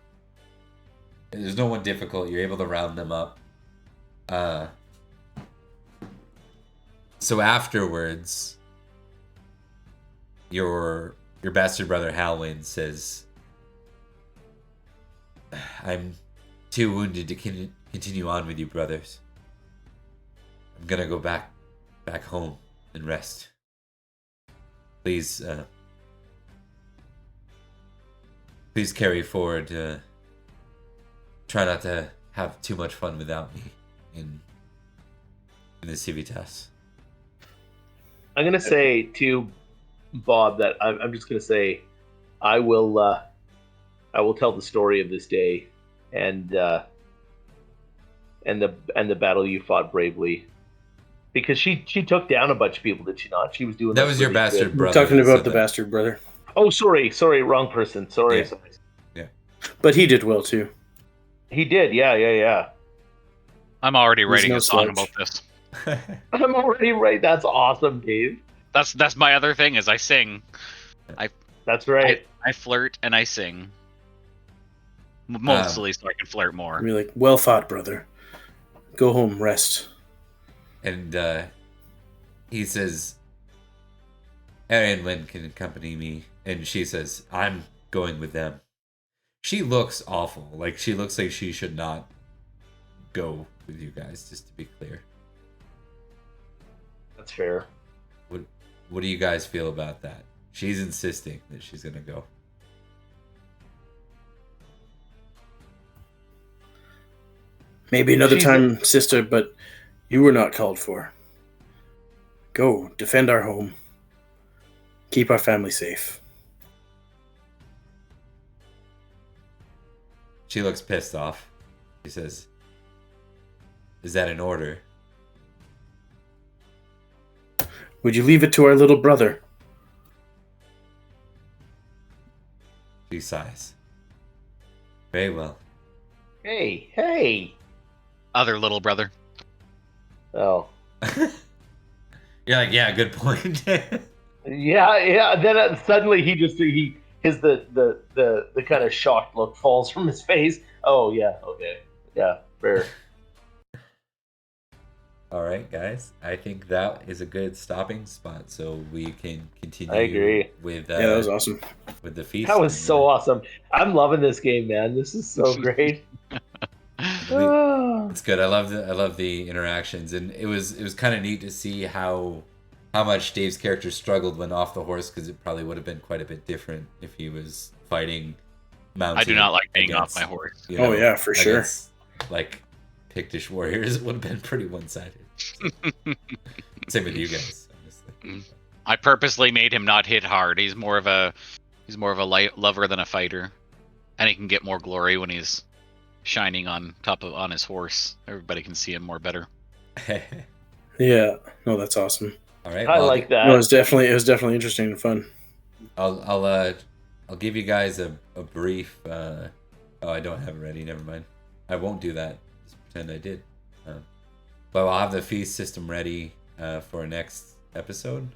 there's no one difficult. You're able to round them up. So afterwards, your bastard brother Halwyn says, "I'm too wounded to continue on with you, brothers. I'm gonna go back home and rest. Please carry forward. Try not to have too much fun without me in the Civitas." I'm gonna say to Bob that I'm just gonna say I will tell the story of this day and the battle you fought bravely, because she took down a bunch of people, did she not? She was doing that was your really bastard good. brother. We're talking about said the that. bastard brother. Oh, sorry, wrong person. Sorry. Yeah. Sorry. But he did well too. He did, yeah. I'm already writing no a song slouch. about this. I'm already right. That's awesome, Dave. That's my other thing is I sing. That's right. I flirt and I sing. Mostly so I can flirt more. I'd be like, well fought, brother. Go home, rest. And he says, "Harry and Lynn can accompany me." And she says, "I'm going with them." She looks awful. Like, she looks like she should not go with you guys, just to be clear. That's fair. What do you guys feel about that? She's insisting that she's going to go. Maybe another She's time, sister, but you were not called for. Go, defend our home. Keep our family safe. She looks pissed off. She says, "Is that an order?" Would you leave it to our little brother? She sighs. "Very well." Hey. Other little brother. Oh. You're like, yeah, good point. Yeah. Then suddenly the kind of shocked look falls from his face. Oh yeah, okay, yeah, fair. All right, guys. I think that is a good stopping spot, so we can continue. I agree. With Yeah, that was awesome. with the feast. That was so awesome. I'm loving this game, man. This is so great. It's good. I love the interactions, and it was kind of neat to see how how much Dave's character struggled when off the horse, because it probably would have been quite a bit different if he was fighting mounted. I do not like being against, off my horse. you Oh know, yeah, for sure. against, like Pictish warriors. It would have been pretty one-sided. Same with you guys, honestly. I purposely made him not hit hard. He's more of a light lover than a fighter, and he can get more glory when he's shining on his horse. Everybody can see him more better. Yeah. No, that's awesome. All right. I like that. No, it was definitely interesting and fun. I'll give you guys a brief. Oh, I don't have it ready. Never mind. I won't do that. Just pretend I did. But I'll have the feast system ready for next episode,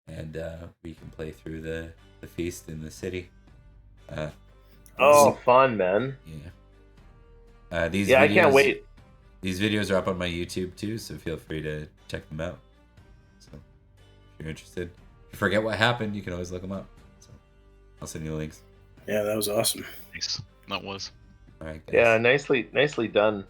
and we can play through the feast in the city. Fun, man. Yeah. These I videos, can't wait. These videos are up on my YouTube too, so feel free to check them out. So if you're interested, if you forget what happened, you can always look them up. So I'll send you the links. Yeah, that was awesome. Nice. That was. All right, guys. Yeah, nicely done.